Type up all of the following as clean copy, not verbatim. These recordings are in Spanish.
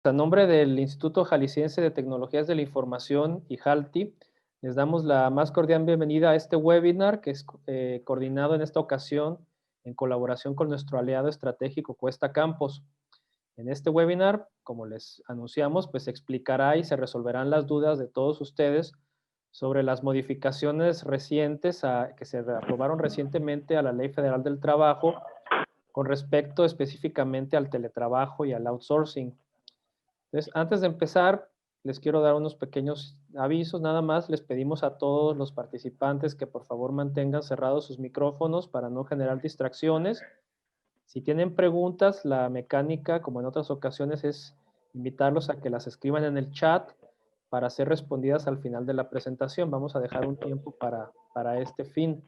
A nombre del Instituto Jalisciense de Tecnologías de la Información, IJALTI, les damos la más cordial bienvenida a este webinar que es coordinado en esta ocasión en colaboración con nuestro aliado estratégico Cuesta Campos. En este webinar, como les anunciamos, pues se explicará y se resolverán las dudas de todos ustedes sobre las modificaciones recientes que se aprobaron recientemente a la Ley Federal del Trabajo con respecto específicamente al teletrabajo y al outsourcing. Entonces, antes de empezar, les quiero dar unos pequeños avisos. Nada más les pedimos a todos los participantes que por favor mantengan cerrados sus micrófonos para no generar distracciones. Si tienen preguntas, la mecánica, como en otras ocasiones, es invitarlos a que las escriban en el chat para ser respondidas al final de la presentación. Vamos a dejar un tiempo para este fin.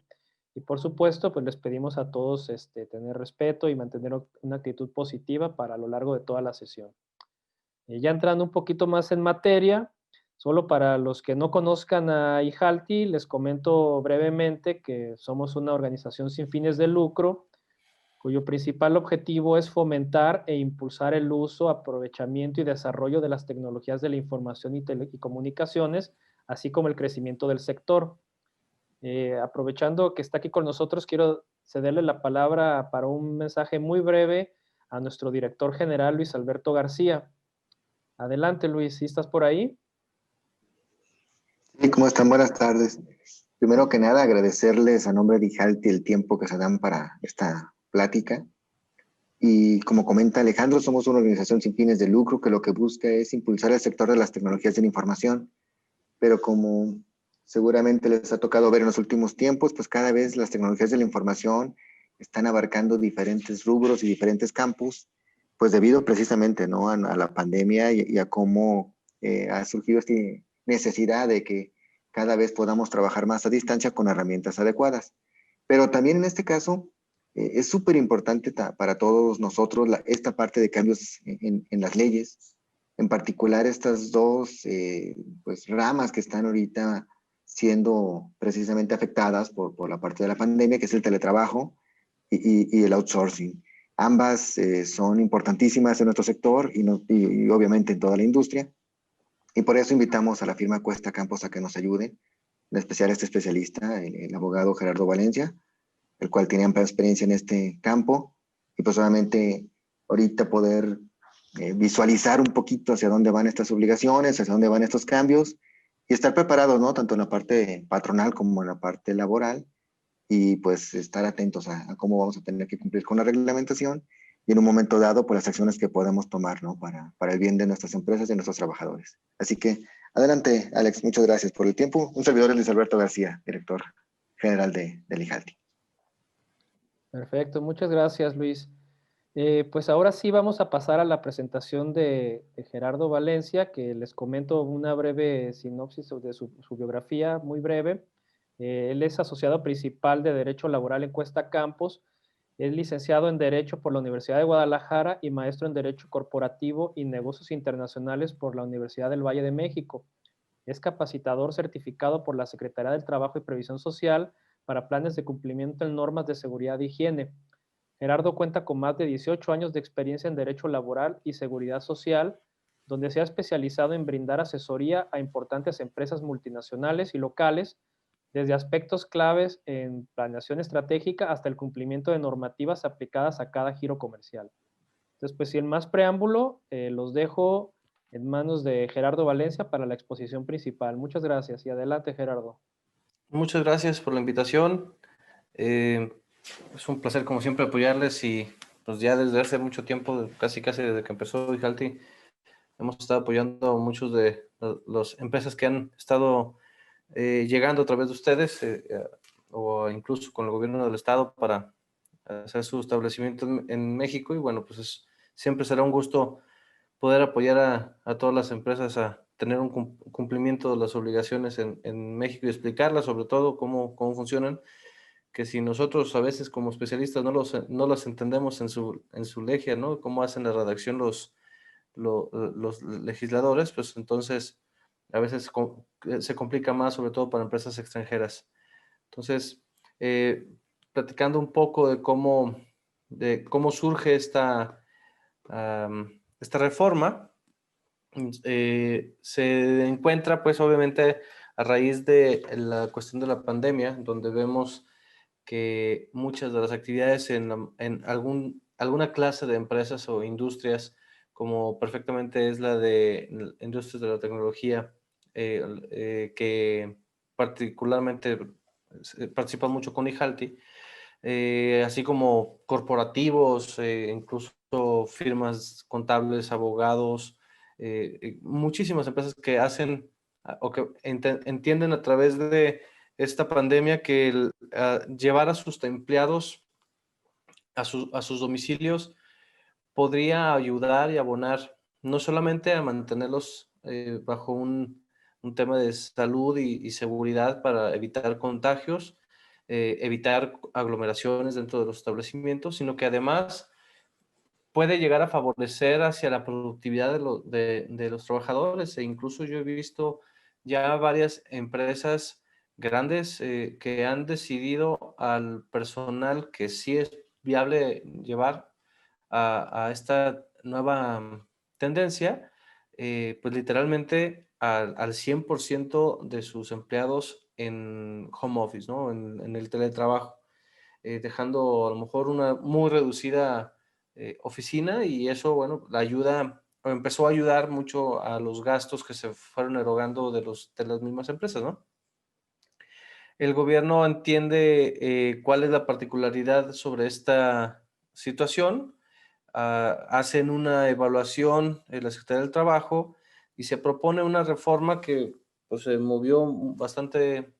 Y por supuesto, pues les pedimos a todos tener respeto y mantener una actitud positiva para lo largo de toda la sesión. Ya entrando un poquito más en materia, solo para los que no conozcan a IJALTI, les comento brevemente que somos una organización sin fines de lucro, cuyo principal objetivo es fomentar e impulsar el uso, aprovechamiento y desarrollo de las tecnologías de la información y telecomunicaciones, así como el crecimiento del sector. Aprovechando que está aquí con nosotros, quiero cederle la palabra para un mensaje muy breve a nuestro director general, Luis Alberto García. Adelante, Luis, ¿sí estás por ahí? Sí, ¿cómo están? Buenas tardes. Primero que nada, agradecerles a nombre de IJALTI el tiempo que se dan para esta plática. Y como comenta Alejandro, somos una organización sin fines de lucro que lo que busca es impulsar el sector de las tecnologías de la información. Pero como seguramente les ha tocado ver en los últimos tiempos, pues cada vez las tecnologías de la información están abarcando diferentes rubros y diferentes campos, pues debido precisamente, ¿no?, a la pandemia y a cómo ha surgido esta necesidad de que cada vez podamos trabajar más a distancia con herramientas adecuadas. Pero también en este caso es súper importante para todos nosotros esta parte de cambios en las leyes, en particular estas dos pues, ramas que están ahorita siendo precisamente afectadas por la parte de la pandemia, que es el teletrabajo y el outsourcing. Ambas son importantísimas en nuestro sector y obviamente en toda la industria. Y por eso invitamos a la firma Cuesta Campos a que nos ayude, en especial a este especialista, el abogado Gerardo Valencia, el cual tiene amplia experiencia en este campo, y pues obviamente ahorita poder visualizar un poquito hacia dónde van estas obligaciones, hacia dónde van estos cambios, y estar preparados, ¿no?, tanto en la parte patronal como en la parte laboral, y pues estar atentos a cómo vamos a tener que cumplir con la reglamentación, y en un momento dado, pues las acciones que podemos tomar, ¿no?, para el bien de nuestras empresas y de nuestros trabajadores. Así que, adelante, Alex, muchas gracias por el tiempo. Un servidor es Luis Alberto García, director general del IJALTI. Perfecto, muchas gracias, Luis. Pues ahora sí vamos a pasar a la presentación de Gerardo Valencia, que les comento una breve sinopsis de su biografía, muy breve. Él es asociado principal de Derecho Laboral en Cuesta Campos, es licenciado en Derecho por la Universidad de Guadalajara y maestro en Derecho Corporativo y Negocios Internacionales por la Universidad del Valle de México. Es capacitador certificado por la Secretaría del Trabajo y Previsión Social para planes de cumplimiento en normas de seguridad e higiene. Gerardo cuenta con más de 18 años de experiencia en Derecho Laboral y Seguridad Social, donde se ha especializado en brindar asesoría a importantes empresas multinacionales y locales, desde aspectos claves en planeación estratégica hasta el cumplimiento de normativas aplicadas a cada giro comercial. Entonces, pues sin más preámbulo, los dejo en manos de Gerardo Valencia para la exposición principal. Muchas gracias y adelante, Gerardo. Muchas gracias por la invitación. Es un placer, como siempre, apoyarles y pues ya desde hace mucho tiempo, casi desde que empezó IJALTI, hemos estado apoyando a muchos de las empresas que han estado llegando a través de ustedes o incluso con el gobierno del estado para hacer su establecimiento en México. Y bueno, pues siempre será un gusto poder apoyar a todas las empresas a tener un cumplimiento de las obligaciones en México y explicarlas sobre todo cómo funcionan, que si nosotros a veces como especialistas no los entendemos en su legia, ¿no?, cómo hacen la redacción los legisladores, pues entonces a veces se complica más, sobre todo para empresas extranjeras. Entonces, platicando un poco de cómo surge esta reforma, se encuentra pues obviamente a raíz de la cuestión de la pandemia, donde vemos que muchas de las actividades en alguna clase de empresas o industrias, como perfectamente es la de industrias de la tecnología, que particularmente participan mucho con IJALTI, así como corporativos, incluso firmas contables, abogados, muchísimas empresas que hacen o que entienden a través de esta pandemia que llevar a sus empleados a sus domicilios podría ayudar y abonar no solamente a mantenerlos bajo un tema de salud y seguridad para evitar contagios, evitar aglomeraciones dentro de los establecimientos, sino que además puede llegar a favorecer hacia la productividad de los trabajadores. E incluso yo he visto ya varias empresas grandes que han decidido al personal que sí es viable llevar a esta nueva tendencia, pues literalmente al 100% de sus empleados en home office, ¿no? En el teletrabajo, dejando a lo mejor una muy reducida oficina, y eso, bueno, la ayuda o empezó a ayudar mucho a los gastos que se fueron erogando de las mismas empresas, ¿no? El gobierno entiende cuál es la particularidad sobre esta situación, hacen una evaluación en la Secretaría del Trabajo y se propone una reforma que pues, se movió bastante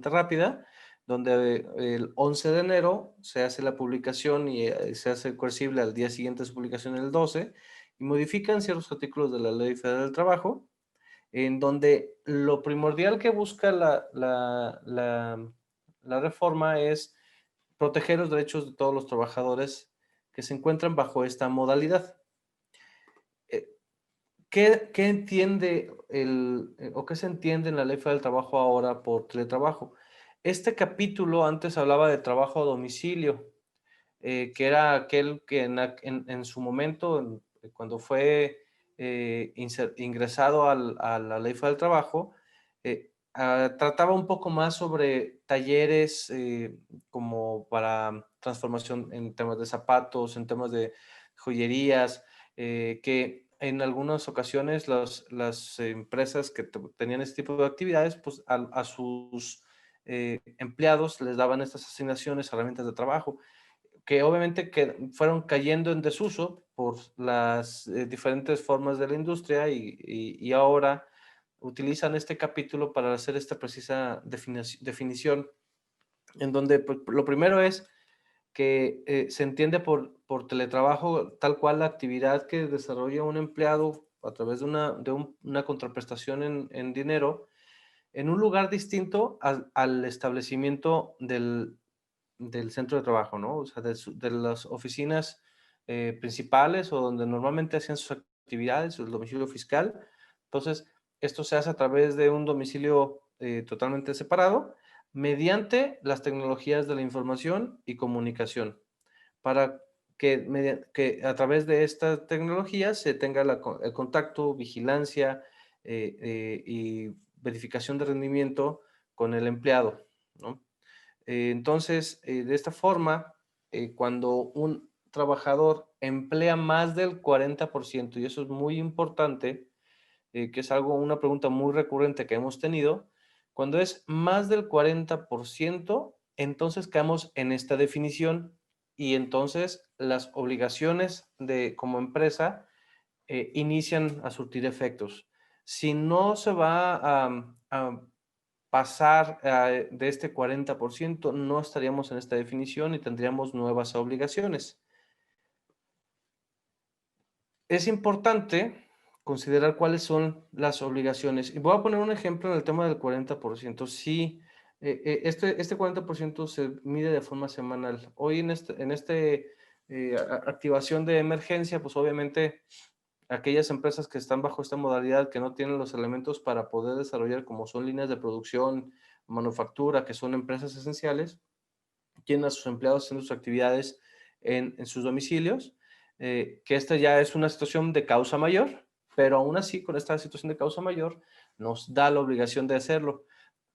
rápida, donde el 11 de enero se hace la publicación y se hace coercible al día siguiente de su publicación, el 12, y modifican ciertos artículos de la Ley Federal del Trabajo, en donde lo primordial que busca la reforma es proteger los derechos de todos los trabajadores que se encuentran bajo esta modalidad. ¿Qué entiende o qué se entiende en la Ley Federal del Trabajo ahora por teletrabajo? Este capítulo antes hablaba de trabajo a domicilio, que era aquel que en su momento, cuando fue ingresado a la Ley Federal del Trabajo, trataba un poco más sobre talleres como para transformación en temas de zapatos, en temas de joyerías, que en algunas ocasiones las empresas que tenían este tipo de actividades, pues a sus empleados les daban estas asignaciones, herramientas de trabajo, que obviamente que fueron cayendo en desuso por las diferentes formas de la industria, y ahora utilizan este capítulo para hacer esta precisa definición, en donde pues, lo primero es que se entiende por teletrabajo tal cual la actividad que desarrolla un empleado a través de una contraprestación en dinero en un lugar distinto al establecimiento del centro de trabajo, ¿no? O sea, de las oficinas principales o donde normalmente hacían sus actividades, el domicilio fiscal. Entonces, esto se hace a través de un domicilio totalmente separado mediante las tecnologías de la información y comunicación, para que a través de estas tecnologías se tenga el contacto, vigilancia y verificación de rendimiento con el empleado, ¿no? Entonces, de esta forma, cuando un trabajador emplea más del 40%, y eso es muy importante, que es una pregunta muy recurrente que hemos tenido, cuando es más del 40%, entonces caemos en esta definición, y entonces las obligaciones como empresa inician a surtir efectos. Si no se va a pasar de este 40%, no estaríamos en esta definición y tendríamos nuevas obligaciones. Es importante considerar cuáles son las obligaciones. Y voy a poner un ejemplo en el tema del 40%. Sí, este 40% se mide de forma semanal. Hoy en este activación de emergencia, pues obviamente aquellas empresas que están bajo esta modalidad, que no tienen los elementos para poder desarrollar, como son líneas de producción, manufactura, que son empresas esenciales, tienen a sus empleados haciendo sus actividades en sus domicilios, que esta ya es una situación de causa mayor, pero aún así, con esta situación de causa mayor, nos da la obligación de hacerlo.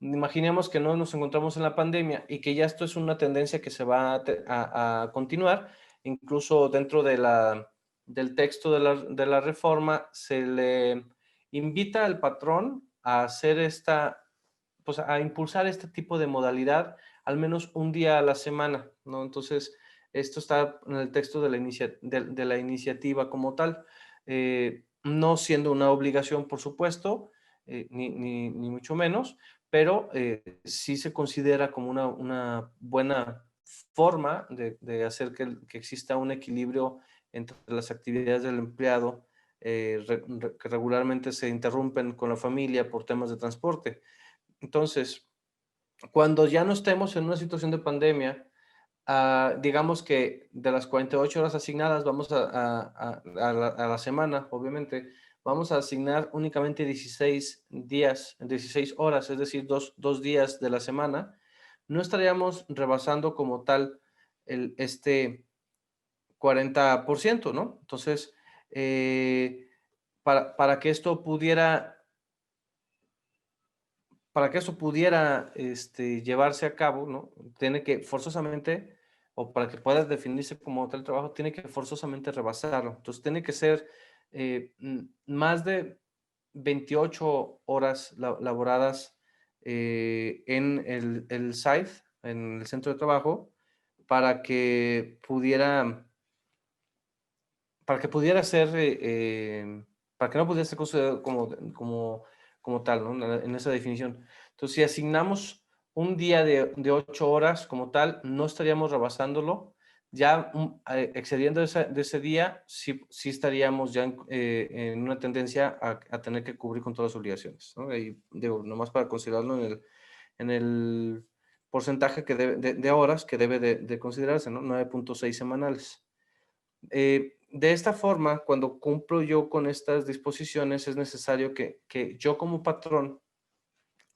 Imaginemos que no nos encontramos en la pandemia y que ya esto es una tendencia que se va a continuar. Incluso dentro del texto de la reforma se le invita al patrón a hacer pues a impulsar este tipo de modalidad al menos un día a la semana, ¿no? Entonces, esto está en el texto de la iniciativa como tal, no siendo una obligación, por supuesto, ni mucho menos, pero sí se considera como una buena forma de hacer que exista un equilibrio entre las actividades del empleado que regularmente se interrumpen con la familia por temas de transporte. Entonces, cuando ya no estemos en una situación de pandemia, digamos que de las 48 horas asignadas, vamos a la semana, obviamente, vamos a asignar únicamente 16 días, 16 horas, es decir, dos días de la semana. No estaríamos rebasando como tal este 40%, ¿no? Entonces, para que esto pudiera llevarse a cabo, ¿no? Tiene que forzosamente, o para que pueda definirse como tal trabajo, tiene que forzosamente rebasarlo. Entonces, tiene que ser más de 28 horas laboradas en el site, en el centro de trabajo, para que pudiera, ser, para que no pudiera ser considerado como tal, ¿no? En esa definición. Entonces, si asignamos un día de 8 horas como tal, no estaríamos rebasándolo. Ya excediendo de ese día, sí estaríamos ya en una tendencia a tener que cubrir con todas las obligaciones, ¿no? Y digo, nomás para considerarlo en el porcentaje que de horas que debe de considerarse, ¿no? 9.6 semanales. De esta forma, cuando cumplo yo con estas disposiciones, es necesario que yo como patrón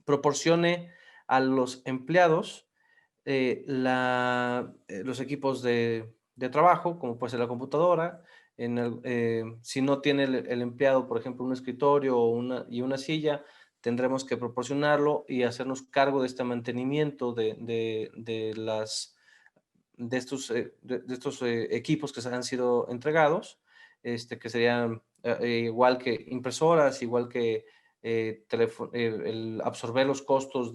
proporcione a los empleados los equipos de trabajo, como puede ser la computadora. Si no tiene el empleado, por ejemplo, un escritorio y una silla, tendremos que proporcionarlo y hacernos cargo de este mantenimiento de estos equipos que se han sido entregados, que serían igual que impresoras, igual que el absorber los costos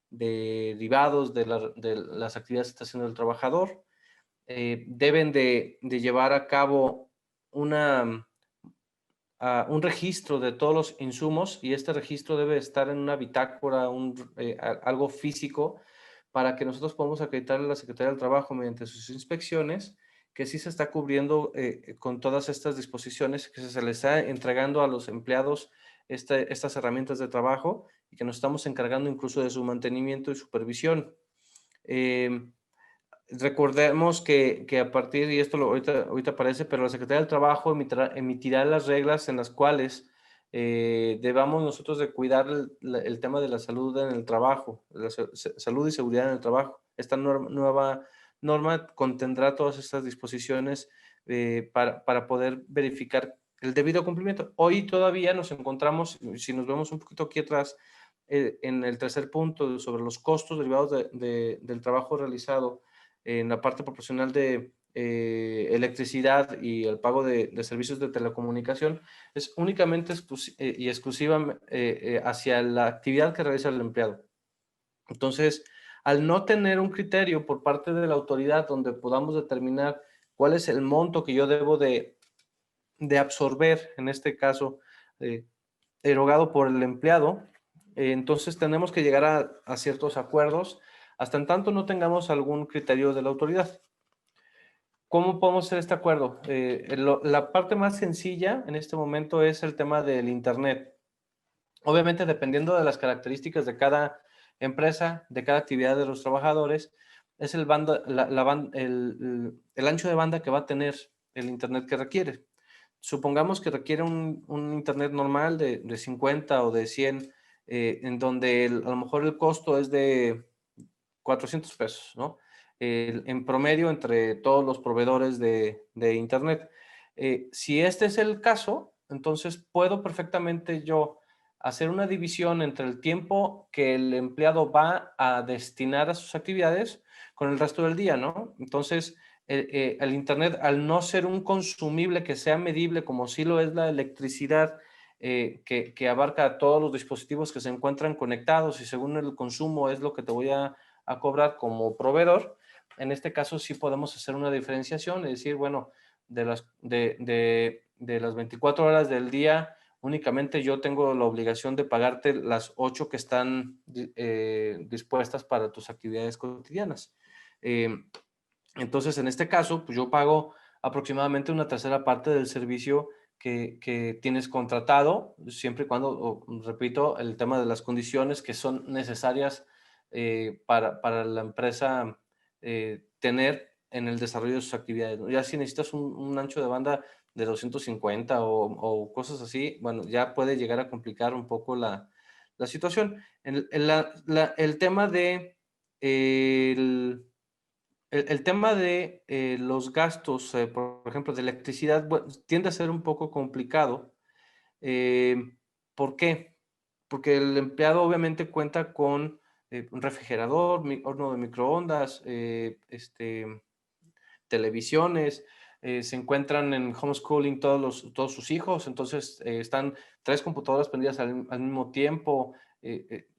derivados de las actividades que está haciendo el trabajador. Deben de llevar a cabo un registro de todos los insumos, y este registro debe estar en una bitácora, algo físico, para que nosotros podamos acreditarle a la Secretaría del Trabajo mediante sus inspecciones que sí se está cubriendo con todas estas disposiciones, que se les está entregando a los empleados estas herramientas de trabajo, y que nos estamos encargando incluso de su mantenimiento y supervisión. Recordemos que a partir, y esto ahorita aparece, pero la Secretaría del Trabajo emitirá las reglas en las cuales debamos nosotros de cuidar el tema de la salud en el trabajo, la salud y seguridad en el trabajo. Esta nueva norma contendrá todas estas disposiciones para poder verificar el debido cumplimiento. Hoy todavía nos encontramos, si nos vemos un poquito aquí atrás, en el tercer punto sobre los costos derivados del trabajo realizado en la parte proporcional de electricidad y el pago de servicios de telecomunicación, es únicamente y exclusivamente hacia la actividad que realiza el empleado. Entonces, al no tener un criterio por parte de la autoridad donde podamos determinar cuál es el monto que yo debo de absorber, en este caso, erogado por el empleado, entonces tenemos que llegar a ciertos acuerdos hasta en tanto no tengamos algún criterio de la autoridad. ¿Cómo podemos hacer este acuerdo? La parte más sencilla en este momento es el tema del Internet. Obviamente, dependiendo de las características de cada empresa, de cada actividad de los trabajadores, es el ancho de banda que va a tener el Internet que requiere. Supongamos que requiere un Internet normal de 50 o de 100, en donde a lo mejor el costo es de 400 pesos, ¿no? En promedio entre todos los proveedores de Internet. Si este es el caso, entonces puedo perfectamente yo hacer una división entre el tiempo que el empleado va a destinar a sus actividades con el resto del día, ¿no? Entonces, el Internet, al no ser un consumible que sea medible, como sí lo es la electricidad, que abarca todos los dispositivos que se encuentran conectados y según el consumo es lo que te voy a cobrar como proveedor, en este caso sí podemos hacer una diferenciación y decir, bueno, de las 24 horas del día, únicamente yo tengo la obligación de pagarte las 8 que están dispuestas para tus actividades cotidianas. Entonces, en este caso, pues yo pago aproximadamente una tercera parte del servicio que tienes contratado, siempre y cuando, repito, el tema de las condiciones que son necesarias para la empresa tener en el desarrollo de sus actividades, ¿no? Ya si necesitas un ancho de banda de 250 o cosas así, bueno, ya puede llegar a complicar un poco la situación. El tema de el tema de los gastos, por ejemplo, de electricidad, bueno, tiende a ser un poco complicado. Eh, ¿Por qué? Porque el empleado obviamente cuenta con un refrigerador, horno de microondas, televisiones, se encuentran en homeschooling todos sus hijos, entonces están 3 computadoras prendidas al mismo tiempo.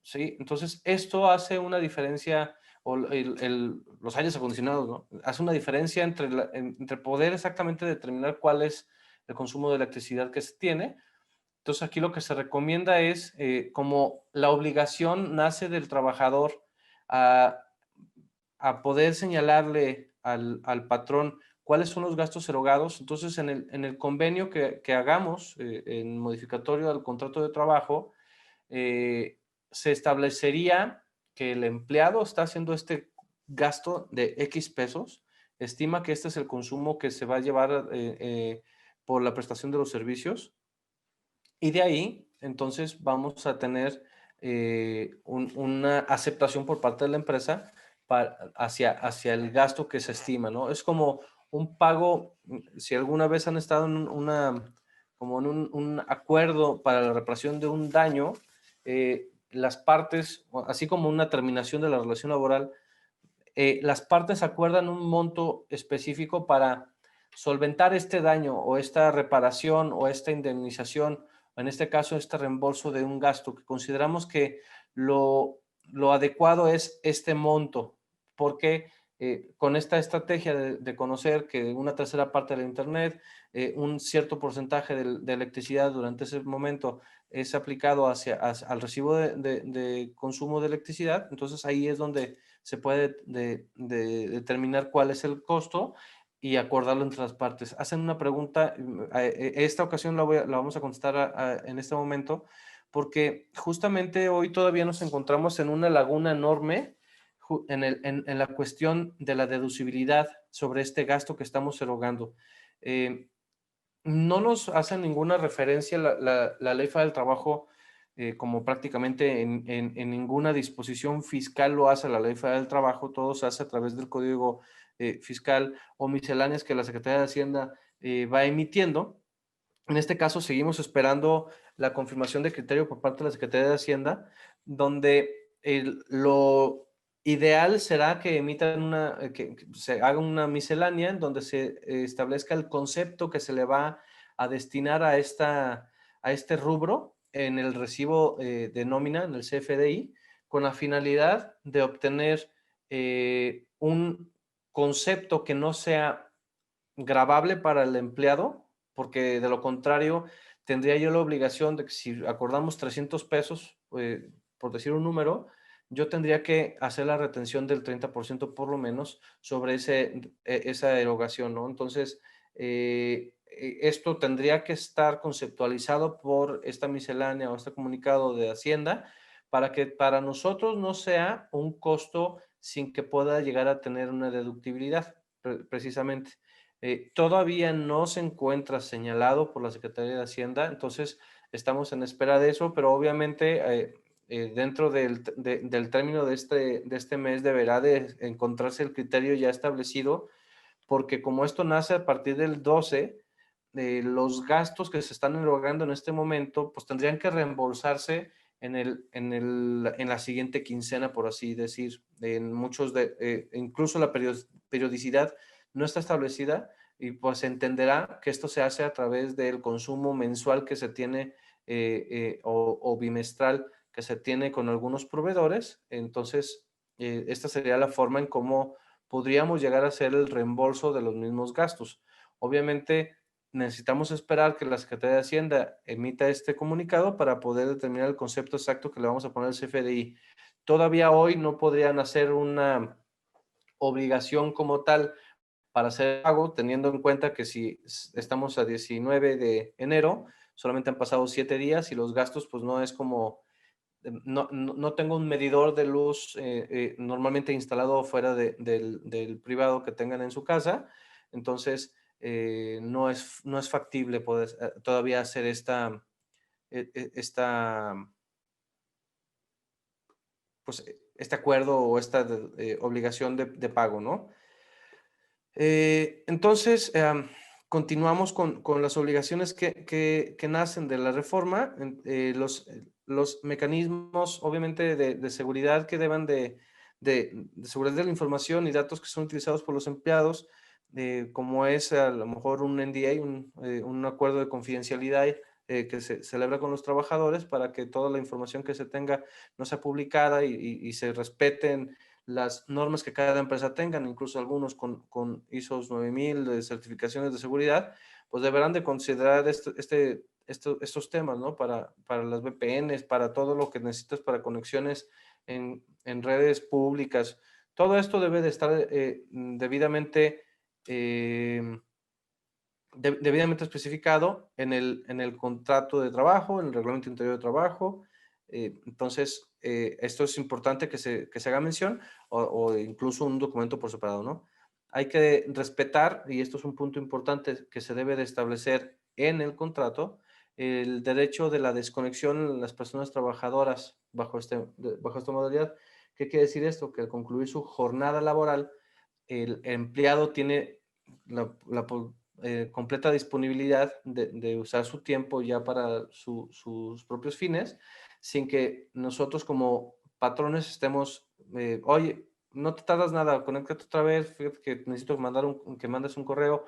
Sí, entonces esto hace una diferencia, o los aires acondicionados, ¿no? Hace una diferencia entre poder exactamente determinar cuál es el consumo de electricidad que se tiene. Entonces aquí lo que se recomienda es, como la obligación nace del trabajador a, a poder señalarle al patrón cuáles son los gastos erogados. Entonces, en el convenio que hagamos, en modificatorio al contrato de trabajo, se establecería que el empleado está haciendo este gasto de X pesos, estima que este es el consumo que se va a llevar por la prestación de los servicios, y de ahí, entonces, vamos a tener una aceptación por parte de la empresa hacia el gasto que se estima, ¿no? Es como un pago, si alguna vez han estado en como en un acuerdo para la reparación de un daño, las partes, así como una terminación de la relación laboral, las partes acuerdan un monto específico para solventar este daño o esta reparación o esta indemnización, o en este caso este reembolso de un gasto, que consideramos que lo adecuado es este monto, porque con esta estrategia de conocer que una tercera parte del Internet, un cierto porcentaje de electricidad durante ese momento es aplicado al recibo de consumo de electricidad, entonces ahí es donde se puede determinar cuál es el costo y acordarlo entre las partes. Hacen una pregunta, esta ocasión la vamos a contestar en este momento, porque justamente hoy todavía nos encontramos en una laguna enorme en la cuestión de la deducibilidad sobre este gasto que estamos erogando. No nos hace ninguna referencia la Ley Federal del Trabajo, como prácticamente en ninguna disposición fiscal lo hace la Ley Federal del Trabajo, todo se hace a través del Código Fiscal o misceláneas que la Secretaría de Hacienda va emitiendo. En este caso seguimos esperando la confirmación de criterio por parte de la Secretaría de Hacienda, donde lo ideal será que emitan que se haga una miscelánea en donde se establezca el concepto que se le va a destinar a este rubro en el recibo de nómina, en el CFDI, con la finalidad de obtener un concepto que no sea gravable para el empleado, porque de lo contrario tendría yo la obligación de que si acordamos 300 pesos, por decir un número, yo tendría que hacer la retención del 30% por lo menos sobre esa erogación, ¿no? Entonces, esto tendría que estar conceptualizado por esta miscelánea o este comunicado de Hacienda para que para nosotros no sea un costo sin que pueda llegar a tener una deductibilidad, precisamente. Todavía no se encuentra señalado por la Secretaría de Hacienda, entonces estamos en espera de eso, pero obviamente dentro del término de este mes deberá de encontrarse el criterio ya establecido, porque como esto nace a partir del 12, los gastos que se están erogando en este momento, pues tendrían que reembolsarse en la siguiente quincena, por así decir. En muchos incluso la periodicidad no está establecida y pues se entenderá que esto se hace a través del consumo mensual que se tiene o bimestral que se tiene con algunos proveedores. Entonces, esta sería la forma en cómo podríamos llegar a hacer el reembolso de los mismos gastos. Obviamente, necesitamos esperar que la Secretaría de Hacienda emita este comunicado para poder determinar el concepto exacto que le vamos a poner al CFDI. Todavía hoy no podrían hacer una obligación como tal para hacer pago, teniendo en cuenta que si estamos a 19 de enero, solamente han pasado 7 días y los gastos pues no es como, no tengo un medidor de luz normalmente instalado fuera del privado que tengan en su casa, entonces no es factible poder todavía hacer esta pues, este acuerdo o esta obligación de pago, ¿no? Entonces, continuamos con las obligaciones que nacen de la reforma, los mecanismos, obviamente, de seguridad que deban de seguridad de la información y datos que son utilizados por los empleados, como es a lo mejor un NDA, un acuerdo de confidencialidad que se celebra con los trabajadores para que toda la información que se tenga no sea publicada y se respeten las normas que cada empresa tengan, incluso algunos con ISO 9000 de certificaciones de seguridad, pues deberán de considerar estos temas, ¿no? Para las VPNs, para todo lo que necesitas para conexiones en redes públicas. Todo esto debe de estar debidamente especificado en el contrato de trabajo, en el reglamento interior de trabajo. Entonces, esto es importante que se haga mención o incluso un documento por separado, ¿no? Hay que respetar, y esto es un punto importante que se debe de establecer en el contrato, el derecho de la desconexión de las personas trabajadoras bajo esta modalidad. ¿Qué quiere decir esto? Que al concluir su jornada laboral, el empleado tiene la completa disponibilidad de usar su tiempo ya para sus propios fines, sin que nosotros como patrones estemos, oye, no te tardas nada, conéctate otra vez, fíjate que necesito que mandes un correo.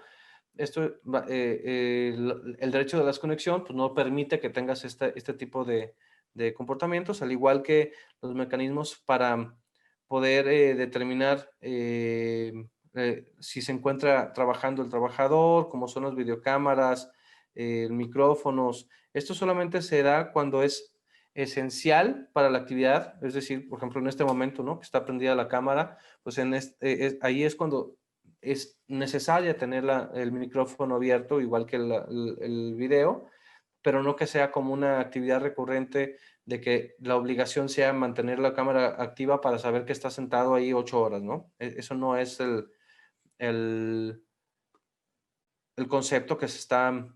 Esto, el derecho de la desconexión pues, no permite que tengas este tipo de comportamientos, al igual que los mecanismos para poder determinar si se encuentra trabajando el trabajador, como son las videocámaras, micrófonos. Esto solamente se da cuando es esencial para la actividad, es decir, por ejemplo, en este momento, ¿no? Que está prendida la cámara, pues ahí es cuando es necesaria tener el micrófono abierto, igual que el video, pero no que sea como una actividad recurrente de que la obligación sea mantener la cámara activa para saber que está sentado ahí 8 horas, ¿no? Eso no es el concepto que se está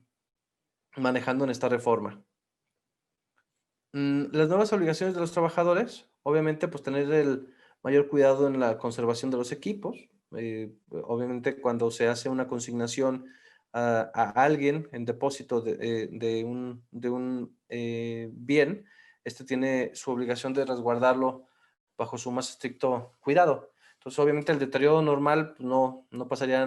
manejando en esta reforma. Las nuevas obligaciones de los trabajadores, obviamente, pues tener el mayor cuidado en la conservación de los equipos. Obviamente, cuando se hace una consignación a alguien en depósito de un bien, este tiene su obligación de resguardarlo bajo su más estricto cuidado. Entonces, obviamente, el deterioro normal pues, no pasaría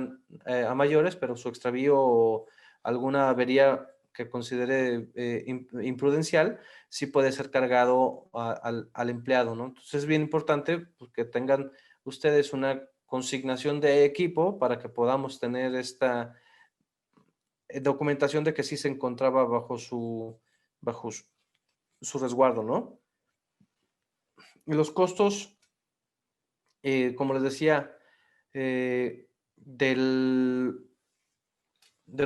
a mayores, pero su extravío o alguna avería que considere imprudencial, sí puede ser cargado al empleado, ¿no? Entonces es bien importante pues, que tengan ustedes una consignación de equipo para que podamos tener esta documentación de que sí se encontraba bajo su resguardo, ¿no? Y los costos, como les decía, del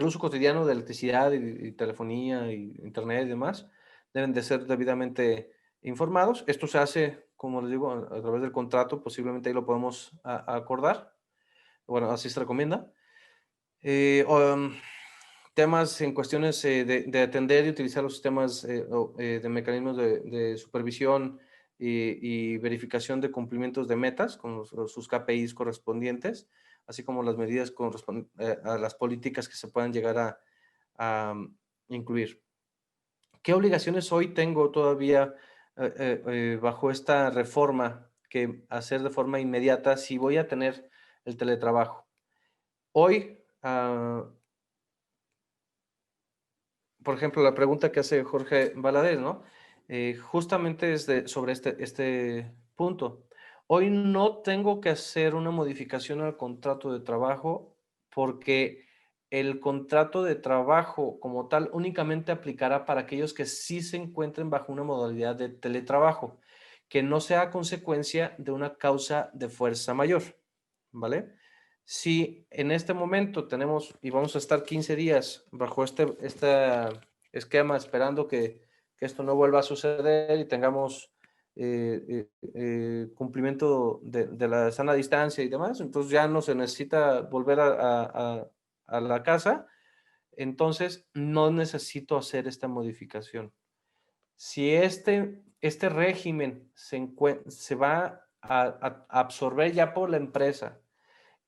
uso cotidiano de electricidad y telefonía y internet y demás, deben de ser debidamente informados. Esto se hace, como les digo, a través del contrato, posiblemente ahí lo podemos acordar. Bueno, así se recomienda. Temas en cuestiones de atender y utilizar los sistemas de mecanismos de supervisión y verificación de cumplimientos de metas con sus KPIs correspondientes, así como las medidas correspondientes a las políticas que se puedan llegar incluir. ¿Qué obligaciones hoy tengo todavía bajo esta reforma que hacer de forma inmediata si voy a tener el teletrabajo? Hoy, por ejemplo, la pregunta que hace Jorge Valadez, ¿no? Justamente es sobre este punto. Hoy no tengo que hacer una modificación al contrato de trabajo porque el contrato de trabajo como tal únicamente aplicará para aquellos que sí se encuentren bajo una modalidad de teletrabajo, que no sea consecuencia de una causa de fuerza mayor, ¿vale? Si en este momento tenemos y vamos a estar 15 días bajo este esquema esperando que esto no vuelva a suceder y tengamos cumplimiento de la sana distancia y demás, entonces ya no se necesita volver a la casa, entonces no necesito hacer esta modificación. Si este régimen se va a absorber ya por la empresa,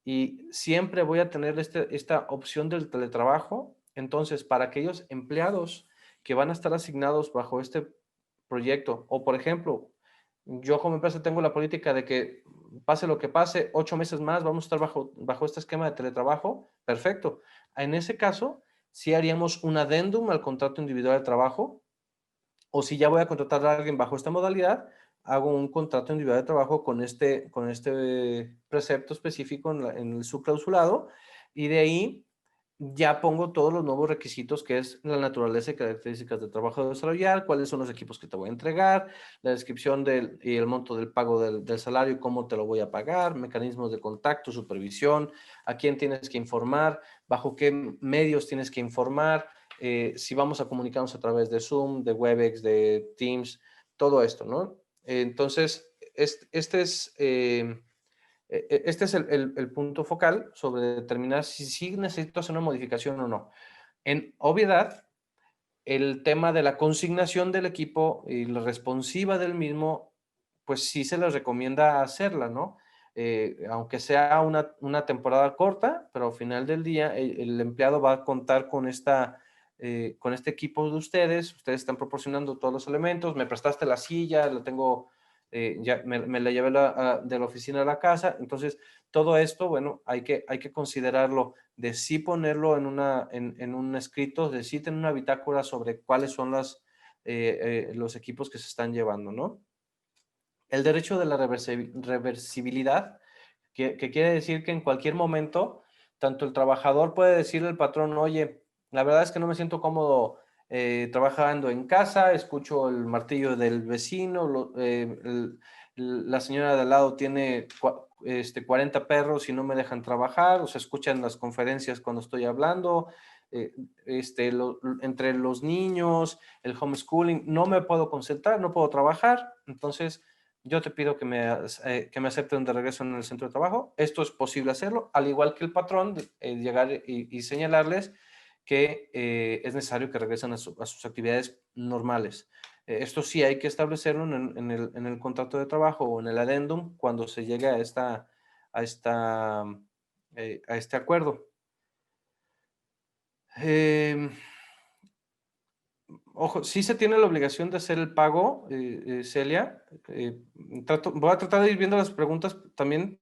y siempre voy a tener esta opción del teletrabajo. Entonces, para aquellos empleados que van a estar asignados bajo este proyecto, o por ejemplo, yo como empresa tengo la política de que pase lo que pase, 8 meses más vamos a estar bajo este esquema de teletrabajo, perfecto. En ese caso, sí haríamos un adendum al contrato individual de trabajo, o si ya voy a contratar a alguien bajo esta modalidad, hago un contrato individual de trabajo con este precepto específico en el subclausulado, y de ahí ya pongo todos los nuevos requisitos, que es la naturaleza y características del trabajo a desarrollar, cuáles son los equipos que te voy a entregar, la descripción y el monto del pago del salario y cómo te lo voy a pagar, mecanismos de contacto, supervisión, a quién tienes que informar, bajo qué medios tienes que informar, si vamos a comunicarnos a través de Zoom, de Webex, de Teams, todo esto, ¿no? Entonces, este es el punto focal sobre determinar si necesito hacer una modificación o no. En obviedad, el tema de la consignación del equipo y la responsiva del mismo, pues sí se les recomienda hacerla, ¿no? Aunque sea una temporada corta, pero al final del día el empleado va a contar con con este equipo de ustedes están proporcionando todos los elementos, me prestaste la silla, la tengo, ya me la llevé de la oficina a la casa, entonces todo esto, bueno, hay que considerarlo, de sí ponerlo en un escrito, de sí tener una bitácora sobre cuáles son los equipos que se están llevando, ¿no? El derecho de la reversibilidad, que quiere decir que en cualquier momento, tanto el trabajador puede decirle al patrón, oye, la verdad es que no me siento cómodo trabajando en casa, escucho el martillo del vecino, la señora de al lado tiene 40 perros y no me dejan trabajar, o se escuchan las conferencias cuando estoy hablando, eh, entre los niños, el homeschooling, no me puedo concentrar, no puedo trabajar, entonces yo te pido que me acepten de regreso en el centro de trabajo. Esto es posible hacerlo, al igual que el patrón, llegar y señalarles que es necesario que regresen a sus actividades normales. Esto sí hay que establecerlo en el contrato de trabajo o en el adendum cuando se llegue a este acuerdo. Ojo, sí se tiene la obligación de hacer el pago, Celia. Voy a tratar de ir viendo las preguntas también.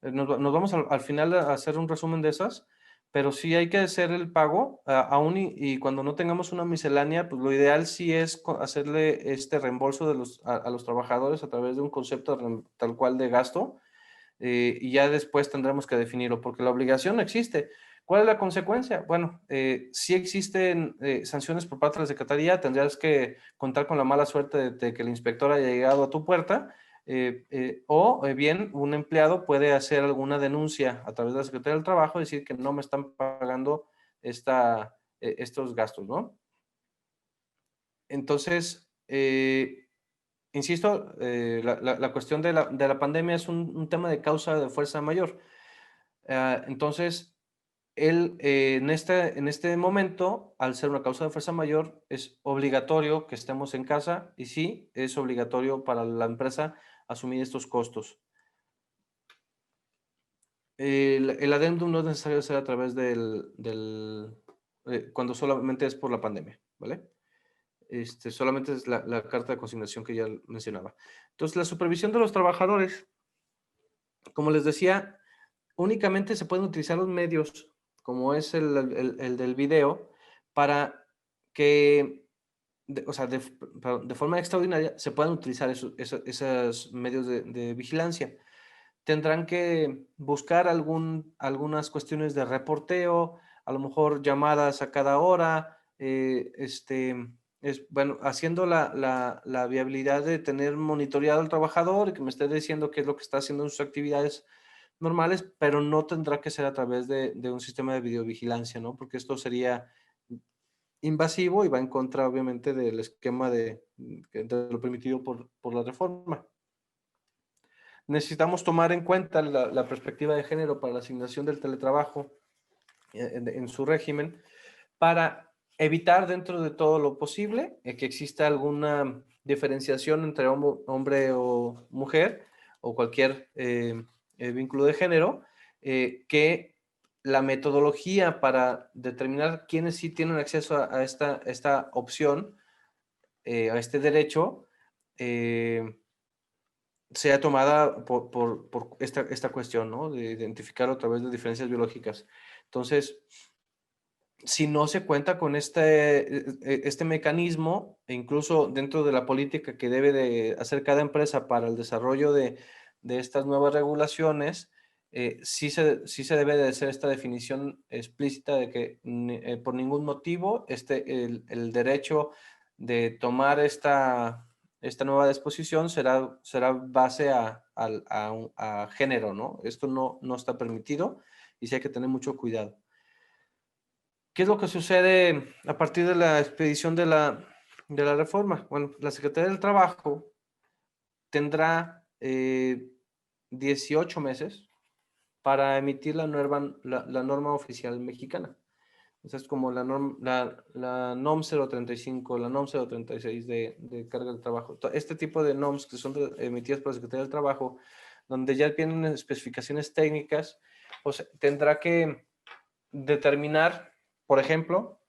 Nos vamos al final a hacer un resumen de esas, pero sí hay que hacer el pago, aún y cuando no tengamos una miscelánea, pues lo ideal sí es hacerle este reembolso a los trabajadores a través de un concepto tal cual de gasto, y ya después tendremos que definirlo, porque la obligación no existe. ¿Cuál es la consecuencia? Bueno, si existen sanciones por parte de la Secretaría, tendrías que contar con la mala suerte de que el inspector haya llegado a tu puerta, o bien un empleado puede hacer alguna denuncia a través de la Secretaría del Trabajo, decir que no me están pagando estos gastos, ¿no? Entonces, insisto, la cuestión de la pandemia es un tema de causa de fuerza mayor. Entonces, en este momento, al ser una causa de fuerza mayor, es obligatorio que estemos en casa y sí, es obligatorio para la empresa asumir estos costos. El adendum no es necesario hacer a través del cuando solamente es por la pandemia, ¿vale? Solamente es la carta de consignación que ya mencionaba. Entonces, la supervisión de los trabajadores, como les decía, únicamente se pueden utilizar los medios, como es el del video, para que, o sea, de forma extraordinaria, se puedan utilizar esos medios de vigilancia. Tendrán que buscar algunas cuestiones de reporteo, a lo mejor llamadas a cada hora, bueno, haciendo la viabilidad de tener monitoreado al trabajador y que me esté diciendo qué es lo que está haciendo en sus actividades normales, pero no tendrá que ser a través de un sistema de videovigilancia, ¿no? Porque esto sería invasivo y va en contra, obviamente, del esquema de lo permitido por la reforma. Necesitamos tomar en cuenta la perspectiva de género para la asignación del teletrabajo en su régimen para evitar dentro de todo lo posible que exista alguna diferenciación entre hombre o mujer o cualquier vínculo de género, que la metodología para determinar quiénes sí tienen acceso a esta opción, a este derecho, sea tomada por esta cuestión, ¿no? De identificarlo a través de diferencias biológicas. Entonces, si no se cuenta con este mecanismo, e incluso dentro de la política que debe de hacer cada empresa para el desarrollo de estas nuevas regulaciones, sí se debe de hacer esta definición explícita de que por ningún motivo el derecho de tomar esta nueva disposición será base a género, ¿no? Esto no está permitido y sí hay que tener mucho cuidado. ¿Qué es lo que sucede a partir de la expedición de la reforma? Bueno, la Secretaría del Trabajo tendrá 18 meses para emitir la norma oficial mexicana. Esa es como la NOM 035, la NOM 036 de carga del trabajo. Este tipo de NOMs que son emitidas por la Secretaría del Trabajo, donde ya tienen especificaciones técnicas, pues tendrá que determinar, por ejemplo,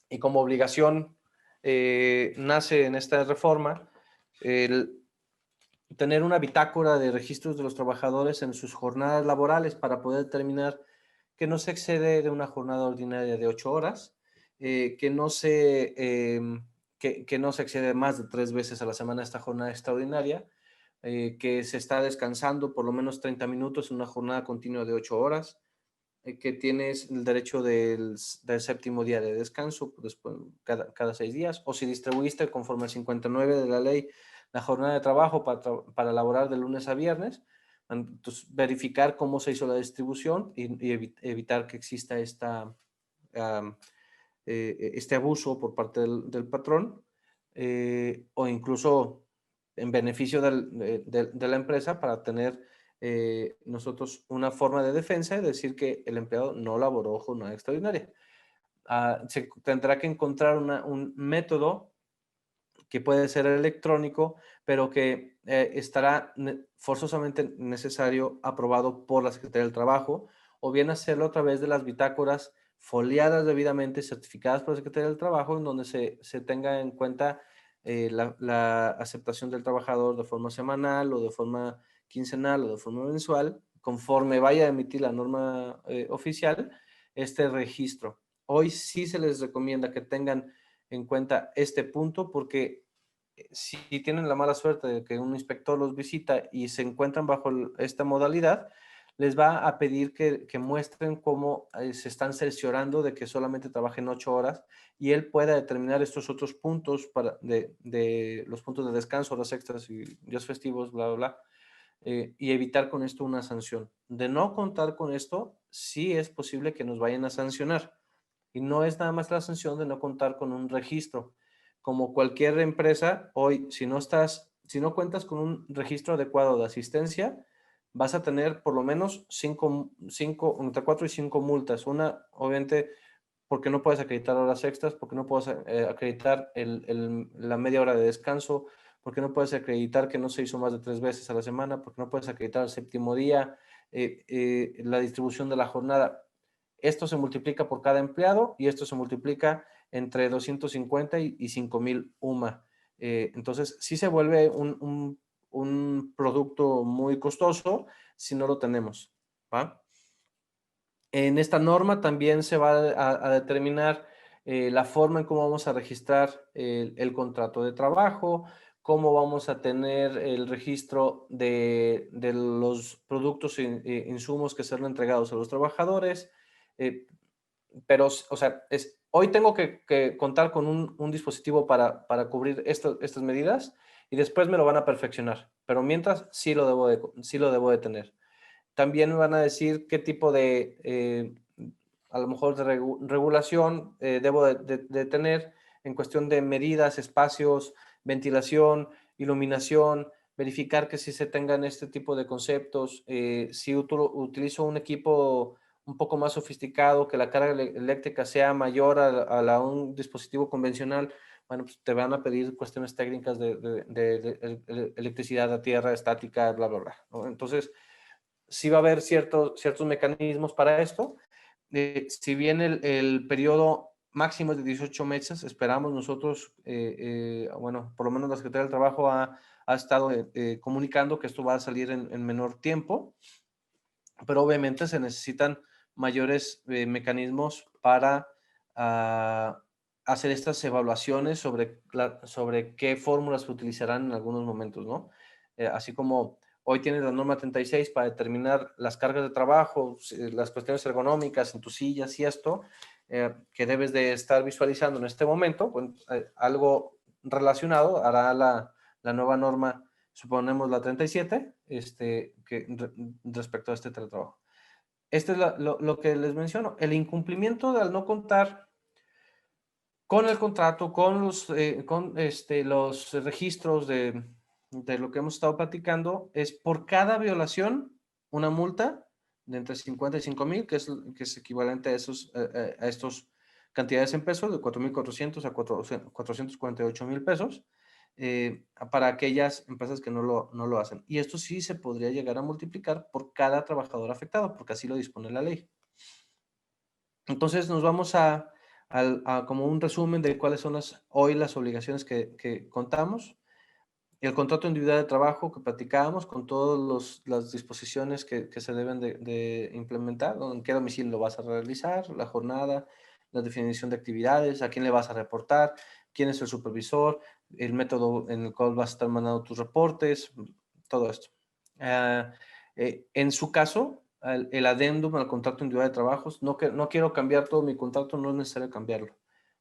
y como obligación nace en esta reforma el tener una bitácora de registros de los trabajadores en sus jornadas laborales para poder determinar que no se excede de una jornada ordinaria de 8 horas, que no se excede más de 3 veces a la semana esta jornada extraordinaria, que se está descansando por lo menos 30 minutos en una jornada continua de 8 horas, que tienes el derecho del séptimo día de descanso después, cada 6 días, o si distribuiste conforme al 59 de la ley la jornada de trabajo para laborar de lunes a viernes, entonces verificar cómo se hizo la distribución y evitar que exista este abuso por parte del patrón, o incluso en beneficio de la empresa para tener nosotros una forma de defensa y decir que el empleado no laboró jornada extraordinaria. Se tendrá que encontrar un método que puede ser electrónico, pero que estará forzosamente necesario aprobado por la Secretaría del Trabajo, o bien hacerlo a través de las bitácoras foliadas debidamente, certificadas por la Secretaría del Trabajo, en donde se tenga en cuenta la aceptación del trabajador de forma semanal o de forma quincenal o de forma mensual, conforme vaya a emitir la norma oficial, este registro. Hoy sí se les recomienda que tengan en cuenta este punto porque si tienen la mala suerte de que un inspector los visita y se encuentran bajo esta modalidad, les va a pedir que muestren cómo se están cerciorando de que solamente trabajen 8 horas y él pueda determinar estos otros puntos de los puntos de descanso, horas extras y días festivos, bla, bla, bla, y evitar con esto una sanción. De no contar con esto, sí es posible que nos vayan a sancionar. Y no es nada más la sanción de no contar con un registro. Como cualquier empresa, hoy, si no cuentas con un registro adecuado de asistencia, vas a tener por lo menos entre 4 y 5 multas. Una, obviamente, porque no puedes acreditar horas extras, porque no puedes acreditar la media hora de descanso, porque no puedes acreditar que no se hizo más de 3 veces a la semana, porque no puedes acreditar el séptimo día, la distribución de la jornada. esto se multiplica por cada empleado y esto se multiplica entre 250 y 5,000 UMA. Entonces, sí se vuelve un producto muy costoso si no lo tenemos, ¿va? En esta norma también se va a determinar la forma en cómo vamos a registrar el contrato de trabajo, cómo vamos a tener el registro de los productos e insumos que serán entregados a los trabajadores. Pero, o sea, hoy tengo que contar con un dispositivo para cubrir estas medidas y después me lo van a perfeccionar. Pero mientras, sí lo debo de tener. También me van a decir qué tipo de, a lo mejor, de regulación debo de tener en cuestión de medidas, espacios, ventilación, iluminación, verificar que sí se tengan este tipo de conceptos. Si utilizo un equipo un poco más sofisticado, que la carga eléctrica sea mayor a un dispositivo convencional, bueno, pues te van a pedir cuestiones técnicas de electricidad a tierra, estática, bla, bla, bla, ¿no? Entonces, sí va a haber ciertos mecanismos para esto. Si bien el periodo máximo es de 18 meses, esperamos nosotros, bueno, por lo menos la Secretaría del Trabajo ha estado comunicando que esto va a salir en menor tiempo, pero obviamente se necesitan mayores mecanismos para hacer estas evaluaciones sobre qué fórmulas se utilizarán en algunos momentos, ¿no? Así como hoy tienes la norma 36 para determinar las cargas de trabajo, las cuestiones ergonómicas en tus sillas y esto, que debes de estar visualizando en este momento, bueno, algo relacionado hará la nueva norma, suponemos la 37, respecto a este teletrabajo. Este es lo que les menciono. El incumplimiento de al no contar con el contrato, con los registros de lo que hemos estado platicando, es por cada violación una multa de entre 50 y 5,000, que es equivalente a estos cantidades en pesos, de 4,400 a 448,000 pesos, para aquellas empresas que no lo hacen. Y esto sí se podría llegar a multiplicar por cada trabajador afectado, porque así lo dispone la ley. Entonces nos vamos a como un resumen de cuáles son hoy las obligaciones que contamos. El contrato individual de trabajo que platicábamos con todas las disposiciones que se deben de implementar, ¿no? En qué domicilio lo vas a realizar, la jornada, la definición de actividades, a quién le vas a reportar, quién es el supervisor, el método en el cual vas a estar mandando tus reportes, todo esto. En su caso, el adendum al contrato individual de trabajos, no quiero cambiar todo mi contrato, no es necesario cambiarlo.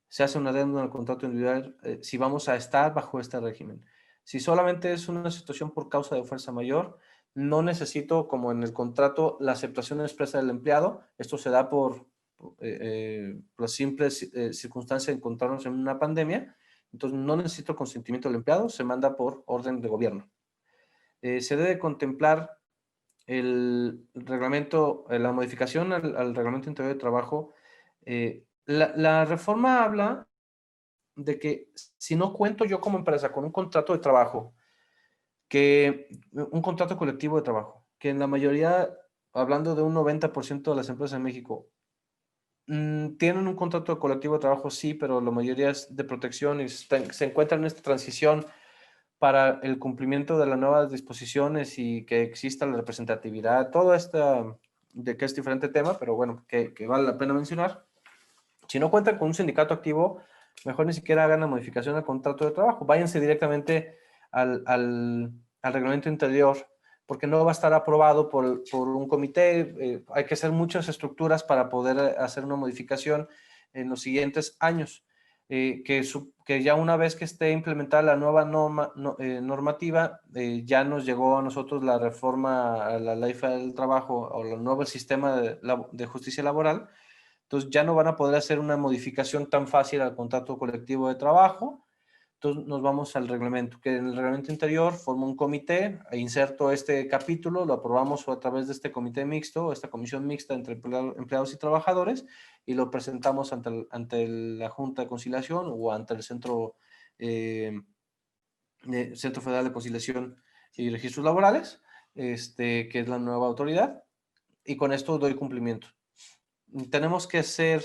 Se hace un adendum al contrato individual si vamos a estar bajo este régimen. Si solamente es una situación por causa de fuerza mayor, no necesito, como en el contrato, la aceptación expresa del empleado. Esto se da por la simple circunstancia de encontrarnos en una pandemia. Entonces, no necesito el consentimiento del empleado, se manda por orden de gobierno. Se debe contemplar el reglamento, la modificación al reglamento interior de trabajo. La reforma habla de que si no cuento yo como empresa con un contrato de trabajo, un contrato colectivo de trabajo, que en la mayoría, hablando de un 90% de las empresas en México, tienen un contrato colectivo de trabajo, sí, pero la mayoría es de protección y se encuentran en esta transición para el cumplimiento de las nuevas disposiciones y que exista la representatividad, todo esto de que es diferente tema, pero bueno, que vale la pena mencionar. Si no cuentan con un sindicato activo, mejor ni siquiera hagan la modificación al contrato de trabajo. Váyanse directamente al reglamento interior, porque no va a estar aprobado por un comité. Hay que hacer muchas estructuras para poder hacer una modificación en los siguientes años. Que ya una vez que esté implementada la nueva normativa, ya nos llegó a nosotros la reforma a la Ley Federal del Trabajo o el nuevo sistema de justicia laboral. Entonces ya no van a poder hacer una modificación tan fácil al contrato colectivo de trabajo. Entonces nos vamos al reglamento, que en el reglamento interior forma un comité, inserto este capítulo, lo aprobamos a través de este comité mixto, esta comisión mixta entre empleados y trabajadores, y lo presentamos ante la Junta de Conciliación o ante el Centro Federal de Conciliación y Registros Laborales, que es la nueva autoridad, y con esto doy cumplimiento. tenemos que hacer...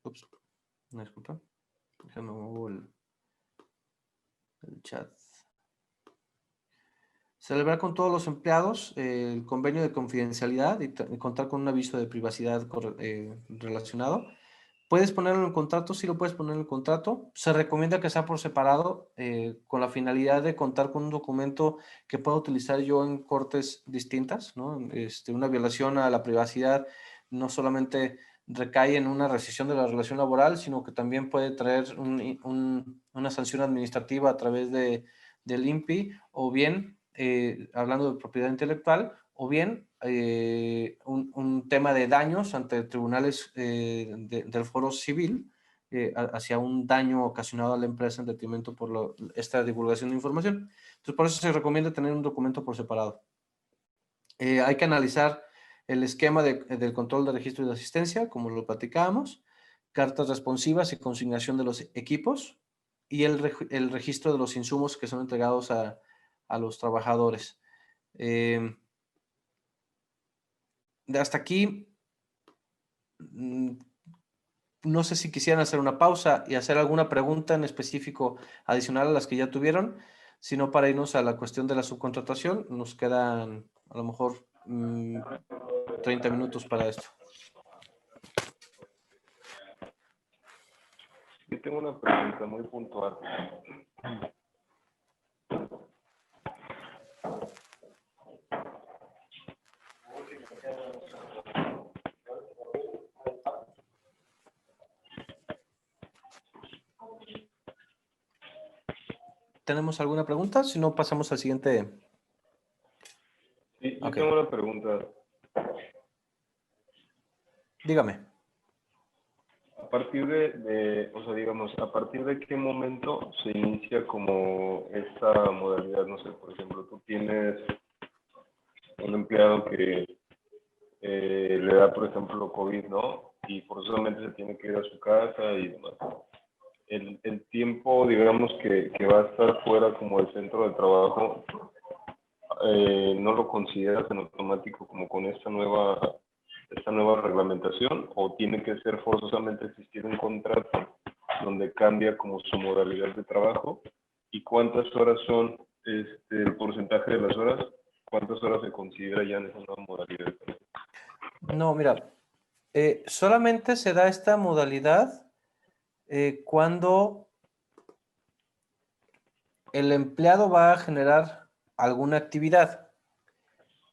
ups, no, disculpa. Déjame mover el chat. Celebrar con todos los empleados el convenio de confidencialidad y contar con un aviso de privacidad relacionado. Puedes ponerlo en el contrato, sí lo puedes poner en el contrato. Se recomienda que sea por separado, con la finalidad de contar con un documento que pueda utilizar yo en cortes distintas, ¿no? Una violación a la privacidad no solamente recae en una rescisión de la relación laboral, sino que también puede traer una sanción administrativa a través del INPI, o bien, hablando de propiedad intelectual, o bien un tema de daños ante tribunales del foro civil hacia un daño ocasionado a la empresa en detrimento por esta divulgación de información. Entonces, por eso se recomienda tener un documento por separado. Hay que analizar el esquema del control de registro y de asistencia, como lo platicábamos, cartas responsivas y consignación de los equipos, y el registro de los insumos que son entregados a los trabajadores. Hasta aquí, no sé si quisieran hacer una pausa y hacer alguna pregunta en específico adicional a las que ya tuvieron, sino para irnos a la cuestión de la subcontratación. Nos quedan a lo mejor 30 minutos para esto. Yo tengo una pregunta muy puntual. ¿Tenemos alguna pregunta? Si no, pasamos al siguiente. Sí, yo Okay. tengo una pregunta. Dígame. A partir o sea, digamos, ¿a partir de qué momento se inicia como esta modalidad? No sé, por ejemplo, tú tienes un empleado que le da, por ejemplo, COVID, ¿no? Y forzosamente se tiene que ir a su casa y demás. El tiempo, digamos, que va a estar fuera como del centro de trabajo, ¿no lo consideras en automático como con esta nueva reglamentación, o tiene que ser forzosamente existir un contrato donde cambia como su modalidad de trabajo? ¿Y cuántas horas son el porcentaje de las horas? ¿Cuántas horas se considera ya en esa nueva modalidad? No, mira, solamente se da esta modalidad cuando el empleado va a generar alguna actividad.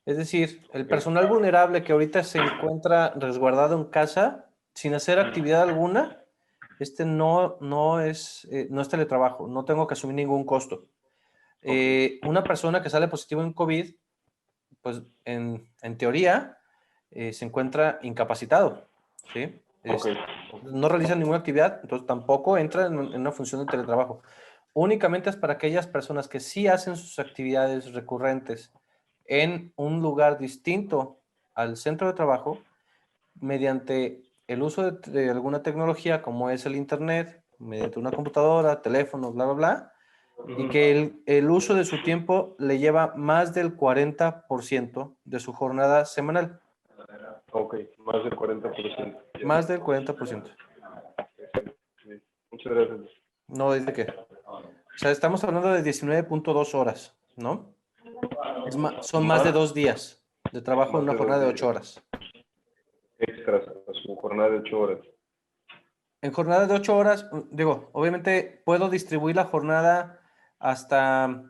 Es decir, el personal vulnerable que ahorita se encuentra resguardado en casa sin hacer actividad alguna, no es teletrabajo, no tengo que asumir ningún costo. Una persona que sale positivo en COVID, pues en teoría se encuentra incapacitado, ¿sí? No realiza ninguna actividad, entonces tampoco entra en una función de teletrabajo. Únicamente es para aquellas personas que sí hacen sus actividades recurrentes en un lugar distinto al centro de trabajo, mediante el uso de alguna tecnología como es el internet, mediante una computadora, teléfono, bla, bla, bla, y que el uso de su tiempo le lleva más del 40% de su jornada semanal. Ok, más del 40%. Más del 40%. Sí. Muchas gracias. No, ¿desde qué? O sea, estamos hablando de 19.2 horas, ¿no? Son más de 2 días de trabajo en una jornada de 8 horas. Extras a su jornada de 8 horas. En jornada de 8 horas, digo, obviamente puedo distribuir la jornada hasta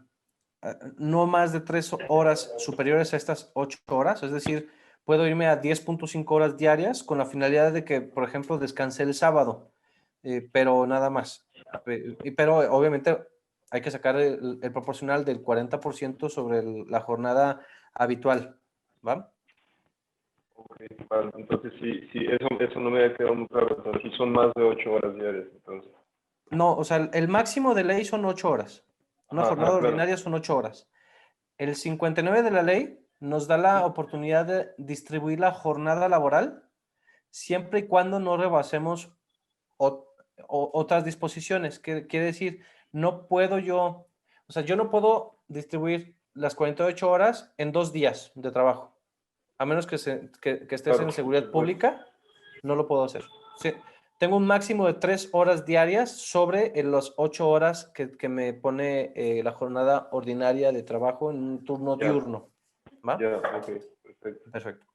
no más de 3 horas superiores a estas 8 horas, es decir, puedo irme a 10.5 horas diarias con la finalidad de que, por ejemplo, descanse el sábado, pero nada más. Pero obviamente hay que sacar el proporcional del 40% sobre la jornada habitual, ¿va? Ok, vale, entonces sí, eso no me había quedado muy claro, entonces sí son más de 8 horas diarias, entonces. No, o sea, el máximo de ley son 8 horas. Una jornada ordinaria son 8 horas. El 59 de la ley nos da la oportunidad de distribuir la jornada laboral siempre y cuando no rebasemos otras disposiciones. Quiere decir, no puedo yo, o sea, yo no puedo distribuir las 48 horas en 2 días de trabajo. A menos que estés Claro, en seguridad bueno. pública, no lo puedo hacer. Sí, tengo un máximo de 3 horas diarias sobre las 8 horas que me pone la jornada ordinaria de trabajo en un turno Ya, diurno. ¿Va? ya, ok, perfecto. Perfecto.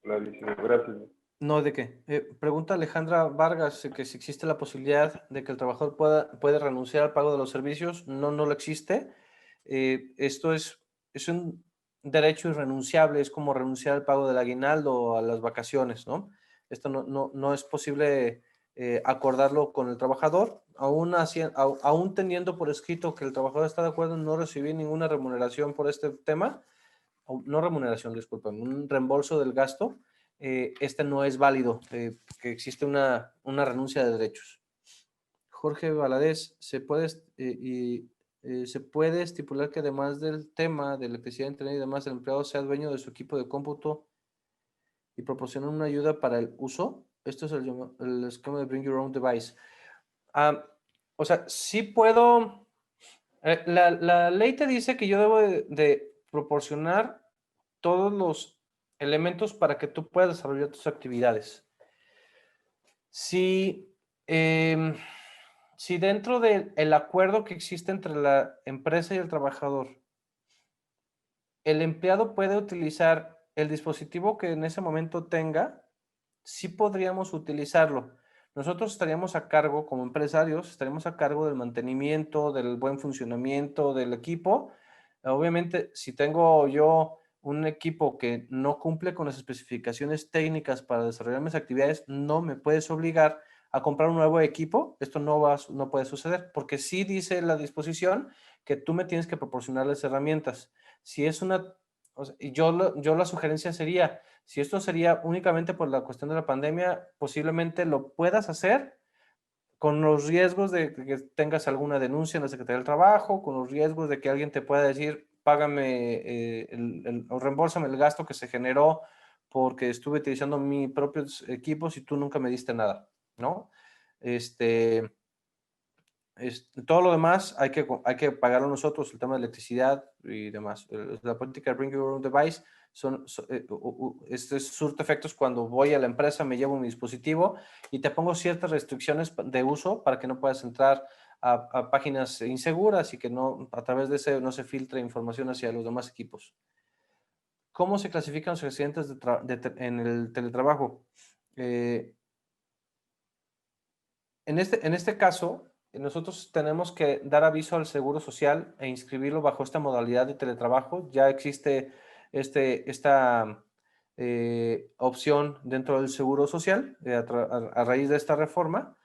Clarísimo, gracias. No, ¿de qué? Pregunta Alejandra Vargas que si existe la posibilidad de que el trabajador puede renunciar al pago de los servicios. No, no lo existe. Esto es un derecho irrenunciable, es como renunciar al pago del aguinaldo o a las vacaciones, ¿no? Esto no es posible acordarlo con el trabajador, aún teniendo por escrito que el trabajador está de acuerdo en no recibir ninguna remuneración por este tema, no remuneración, disculpen, un reembolso del gasto. Este no es válido, que existe una renuncia de derechos. Jorge Valadez, se puede estipular que además del tema de electricidad, internet y demás, el empleado sea dueño de su equipo de cómputo y proporcione una ayuda para el uso. Esto es el esquema de Bring Your Own Device. O sea, sí puedo. La ley te dice que yo debo de proporcionar todos los elementos para que tú puedas desarrollar tus actividades. Si, si dentro del acuerdo que existe entre la empresa y el trabajador, el empleado puede utilizar el dispositivo que en ese momento tenga, sí podríamos utilizarlo. Nosotros estaríamos a cargo, como empresarios, estaríamos a cargo del mantenimiento, del buen funcionamiento del equipo. Obviamente, si tengo yo un equipo que no cumple con las especificaciones técnicas para desarrollar mis actividades, no me puedes obligar a comprar un nuevo equipo. Esto no puede suceder, porque sí dice la disposición que tú me tienes que proporcionar las herramientas. Si es yo la sugerencia sería, si esto sería únicamente por la cuestión de la pandemia, posiblemente lo puedas hacer con los riesgos de que tengas alguna denuncia en la Secretaría del Trabajo, con los riesgos de que alguien te pueda decir, págame o reembolsame el gasto que se generó porque estuve utilizando mis propios equipos y tú nunca me diste nada, ¿no? Todo lo demás hay que pagarlo nosotros, el tema de electricidad y demás. La política de Bring Your Own Device surte efectos cuando voy a la empresa, me llevo mi dispositivo y te pongo ciertas restricciones de uso para que no puedas entrar a páginas inseguras y que a través de ese no se filtre información hacia los demás equipos. ¿Cómo se clasifican los accidentes en el teletrabajo? En este caso, nosotros tenemos que dar aviso al Seguro Social e inscribirlo bajo esta modalidad de teletrabajo. Ya existe esta opción dentro del Seguro Social a raíz de esta reforma.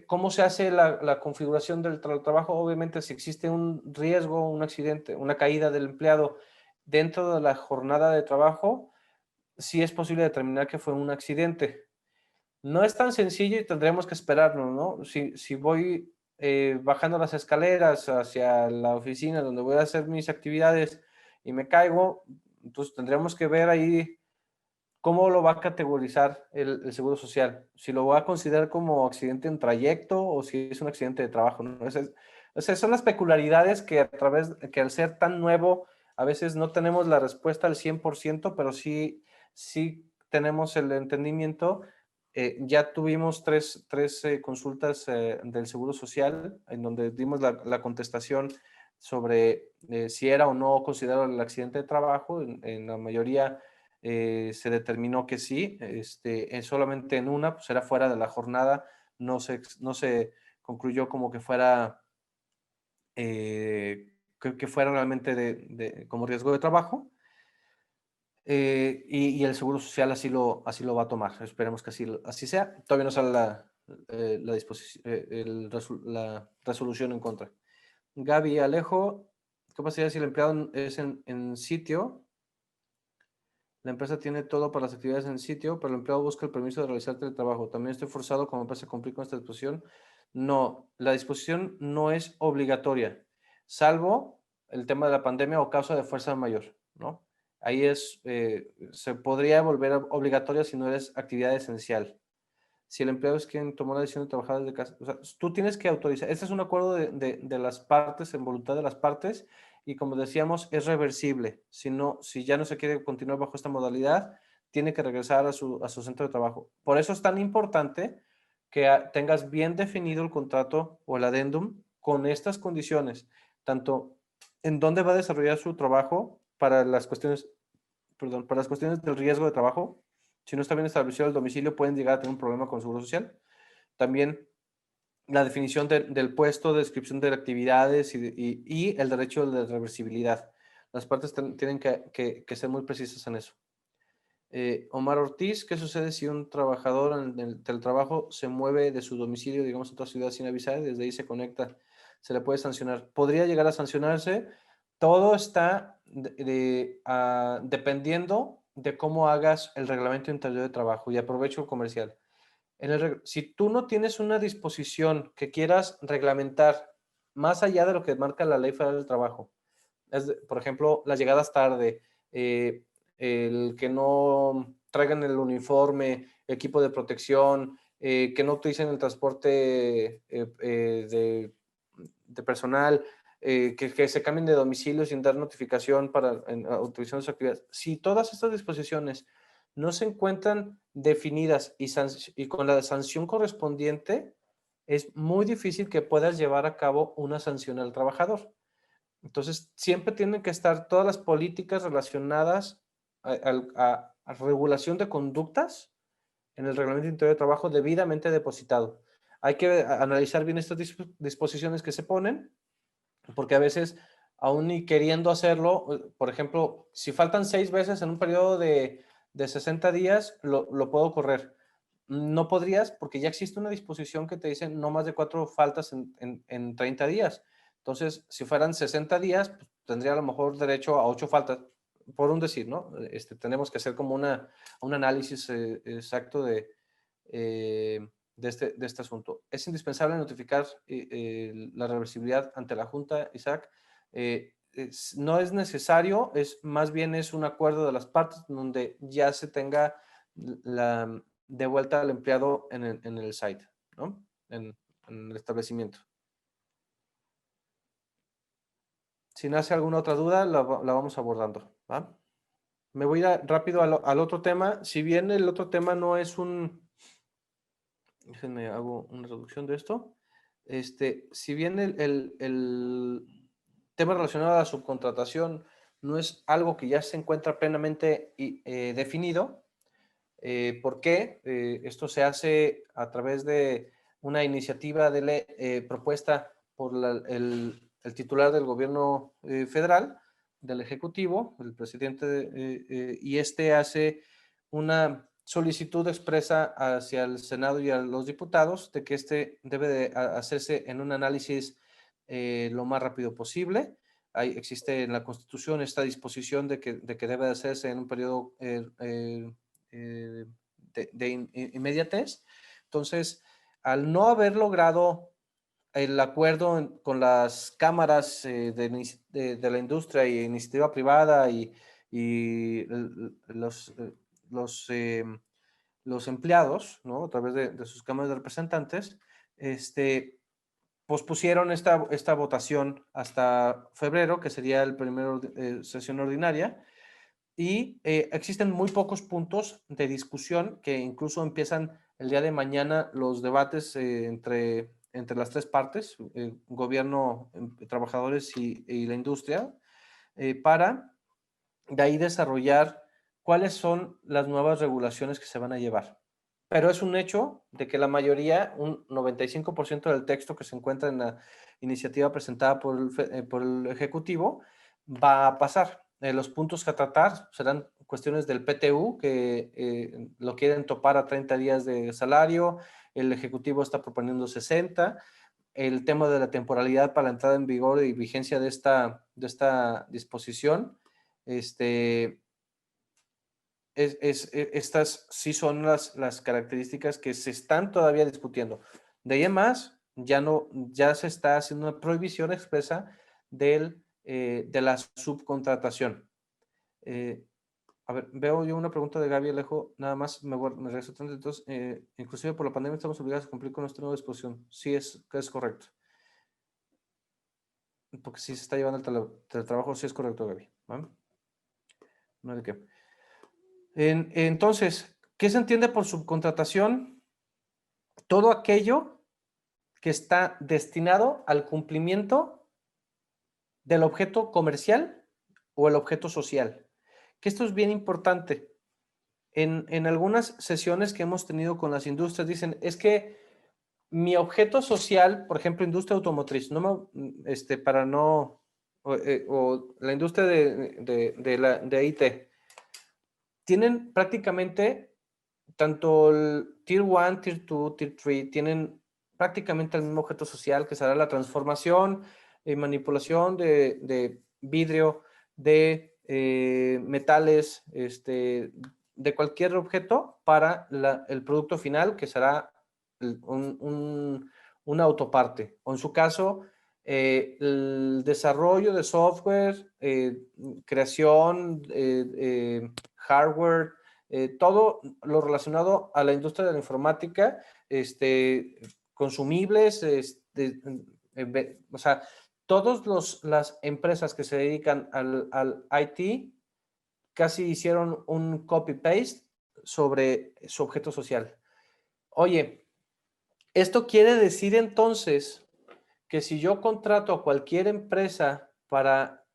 ¿Cómo se hace la configuración del trabajo? Obviamente, si existe un riesgo, un accidente, una caída del empleado dentro de la jornada de trabajo, sí es posible determinar que fue un accidente. No es tan sencillo y tendremos que esperarnos, ¿no? Si voy bajando las escaleras hacia la oficina donde voy a hacer mis actividades y me caigo, entonces tendremos que ver ahí cómo lo va a categorizar el Seguro Social. Si lo va a considerar como accidente en trayecto o si es un accidente de trabajo, ¿no? Esas son las peculiaridades que al ser tan nuevo, a veces no tenemos la respuesta al 100%, pero sí tenemos el entendimiento. Ya tuvimos tres consultas del Seguro Social en donde dimos la contestación sobre si era o no considerado el accidente de trabajo. En la mayoría se determinó que sí, solamente en una, pues era fuera de la jornada, no se concluyó como que fuera, que fuera realmente como riesgo de trabajo. Y el Seguro Social así lo va a tomar. Esperemos que así sea. Todavía no sale la resolución en contra. Gaby Alejo, ¿qué pasaría si el empleado es en sitio? La empresa tiene todo para las actividades en el sitio, pero el empleado busca el permiso de realizar teletrabajo. ¿También estoy forzado como empresa a cumplir con esta disposición? No, la disposición no es obligatoria, salvo el tema de la pandemia o causa de fuerza mayor, ¿no? Ahí se podría volver obligatoria si no eres actividad esencial. Si el empleado es quien tomó la decisión de trabajar desde casa, o sea, tú tienes que autorizar. Este es un acuerdo de las partes, en voluntad de las partes, y como decíamos, es reversible. Si ya no se quiere continuar bajo esta modalidad, tiene que regresar a su centro de trabajo. Por eso es tan importante que tengas bien definido el contrato o el adendum con estas condiciones, tanto en dónde va a desarrollar su trabajo para las cuestiones, perdón, para las cuestiones del riesgo de trabajo. Si no está bien establecido el domicilio, pueden llegar a tener un problema con el Seguro Social. También la definición del puesto, descripción de actividades y el derecho de reversibilidad. Las partes tienen que ser muy precisas en eso. Omar Ortiz, ¿qué sucede si un trabajador en el teletrabajo se mueve de su domicilio, digamos, a otra ciudad sin avisar y desde ahí se conecta? ¿Se le puede sancionar? Podría llegar a sancionarse. Todo está dependiendo de cómo hagas el reglamento interior de trabajo. Y aprovecho comercial. Si tú no tienes una disposición que quieras reglamentar más allá de lo que marca la Ley Federal del Trabajo, por ejemplo, las llegadas tarde, el que no traigan el uniforme, equipo de protección, que no utilicen el transporte de personal, que se cambien de domicilio sin dar notificación para utilización de sus actividades. Si todas estas disposiciones no se encuentran definidas y con la sanción correspondiente, es muy difícil que puedas llevar a cabo una sanción al trabajador. Entonces, siempre tienen que estar todas las políticas relacionadas a regulación de conductas en el reglamento interior de trabajo debidamente depositado. Hay que analizar bien estas disposiciones que se ponen, porque a veces, aún y queriendo hacerlo, por ejemplo, si faltan 6 veces en un periodo de 60 días, lo puedo correr. No podrías, porque ya existe una disposición que te dice no más de 4 faltas en 30 días. Entonces, si fueran 60 días, pues, tendría a lo mejor derecho a 8 faltas, por un decir, ¿no? Tenemos que hacer como un análisis exacto de este asunto. Es indispensable notificar la reversibilidad ante la Junta, Isaac. No es necesario, más bien es un acuerdo de las partes donde ya se tenga de vuelta al empleado en el site, ¿no? En el establecimiento. Si nace alguna otra duda, la vamos abordando, ¿va? Me voy a ir rápido al otro tema. Si bien el otro tema no es déjenme hago una reducción de esto. Si bien el tema relacionado a la subcontratación no es algo que ya se encuentra plenamente definido, ¿por qué? Esto se hace a través de una iniciativa de ley propuesta por el titular del gobierno federal, del Ejecutivo, el presidente, y hace una solicitud expresa hacia el Senado y a los diputados de que debe de hacerse en un análisis lo más rápido posible. Existe en la Constitución esta disposición de que debe de hacerse en un periodo de inmediatez. Entonces, al no haber logrado el acuerdo con las cámaras de la industria y iniciativa privada y los empleados, ¿no? A través de sus cámaras de representantes, pospusieron esta votación hasta febrero, que sería el primero sesión ordinaria, y existen muy pocos puntos de discusión que incluso empiezan el día de mañana los debates entre las tres partes, gobierno, trabajadores y la industria, para de ahí desarrollar cuáles son las nuevas regulaciones que se van a llevar. Pero es un hecho de que la mayoría, un 95% del texto que se encuentra en la iniciativa presentada por el Ejecutivo, va a pasar. Los puntos a tratar serán cuestiones del PTU, que lo quieren topar a 30 días de salario, el Ejecutivo está proponiendo 60, el tema de la temporalidad para la entrada en vigor y vigencia de esta disposición. Estas sí son las características que se están todavía discutiendo. De ahí en más, ya se está haciendo una prohibición expresa de la subcontratación. A ver, veo yo una pregunta de Gaby Alejo, nada más me regreso tanto. Entonces, inclusive por la pandemia estamos obligados a cumplir con nuestra nueva disposición. Sí, es correcto. porque sí se está llevando el teletrabajo, sí es correcto, Gaby. ¿Vale? No hay de qué. Entonces, ¿qué se entiende por subcontratación? Todo aquello que está destinado al cumplimiento del objeto comercial o el objeto social. Que esto es bien importante. En algunas sesiones que hemos tenido con las industrias dicen, es que mi objeto social, por ejemplo, industria automotriz, para no, o la industria de IT, tienen prácticamente tanto el Tier 1, Tier 2, Tier 3, tienen prácticamente el mismo objeto social, que será la transformación y manipulación de vidrio, de metales, de cualquier objeto para el producto final, que será una autoparte. O en su caso, el desarrollo de software, creación, hardware, todo lo relacionado a la industria de la informática, consumibles, o sea, todas las empresas que se dedican al IT casi hicieron un copy-paste sobre su objeto social. Oye, esto quiere decir entonces que si yo contrato a cualquier empresa para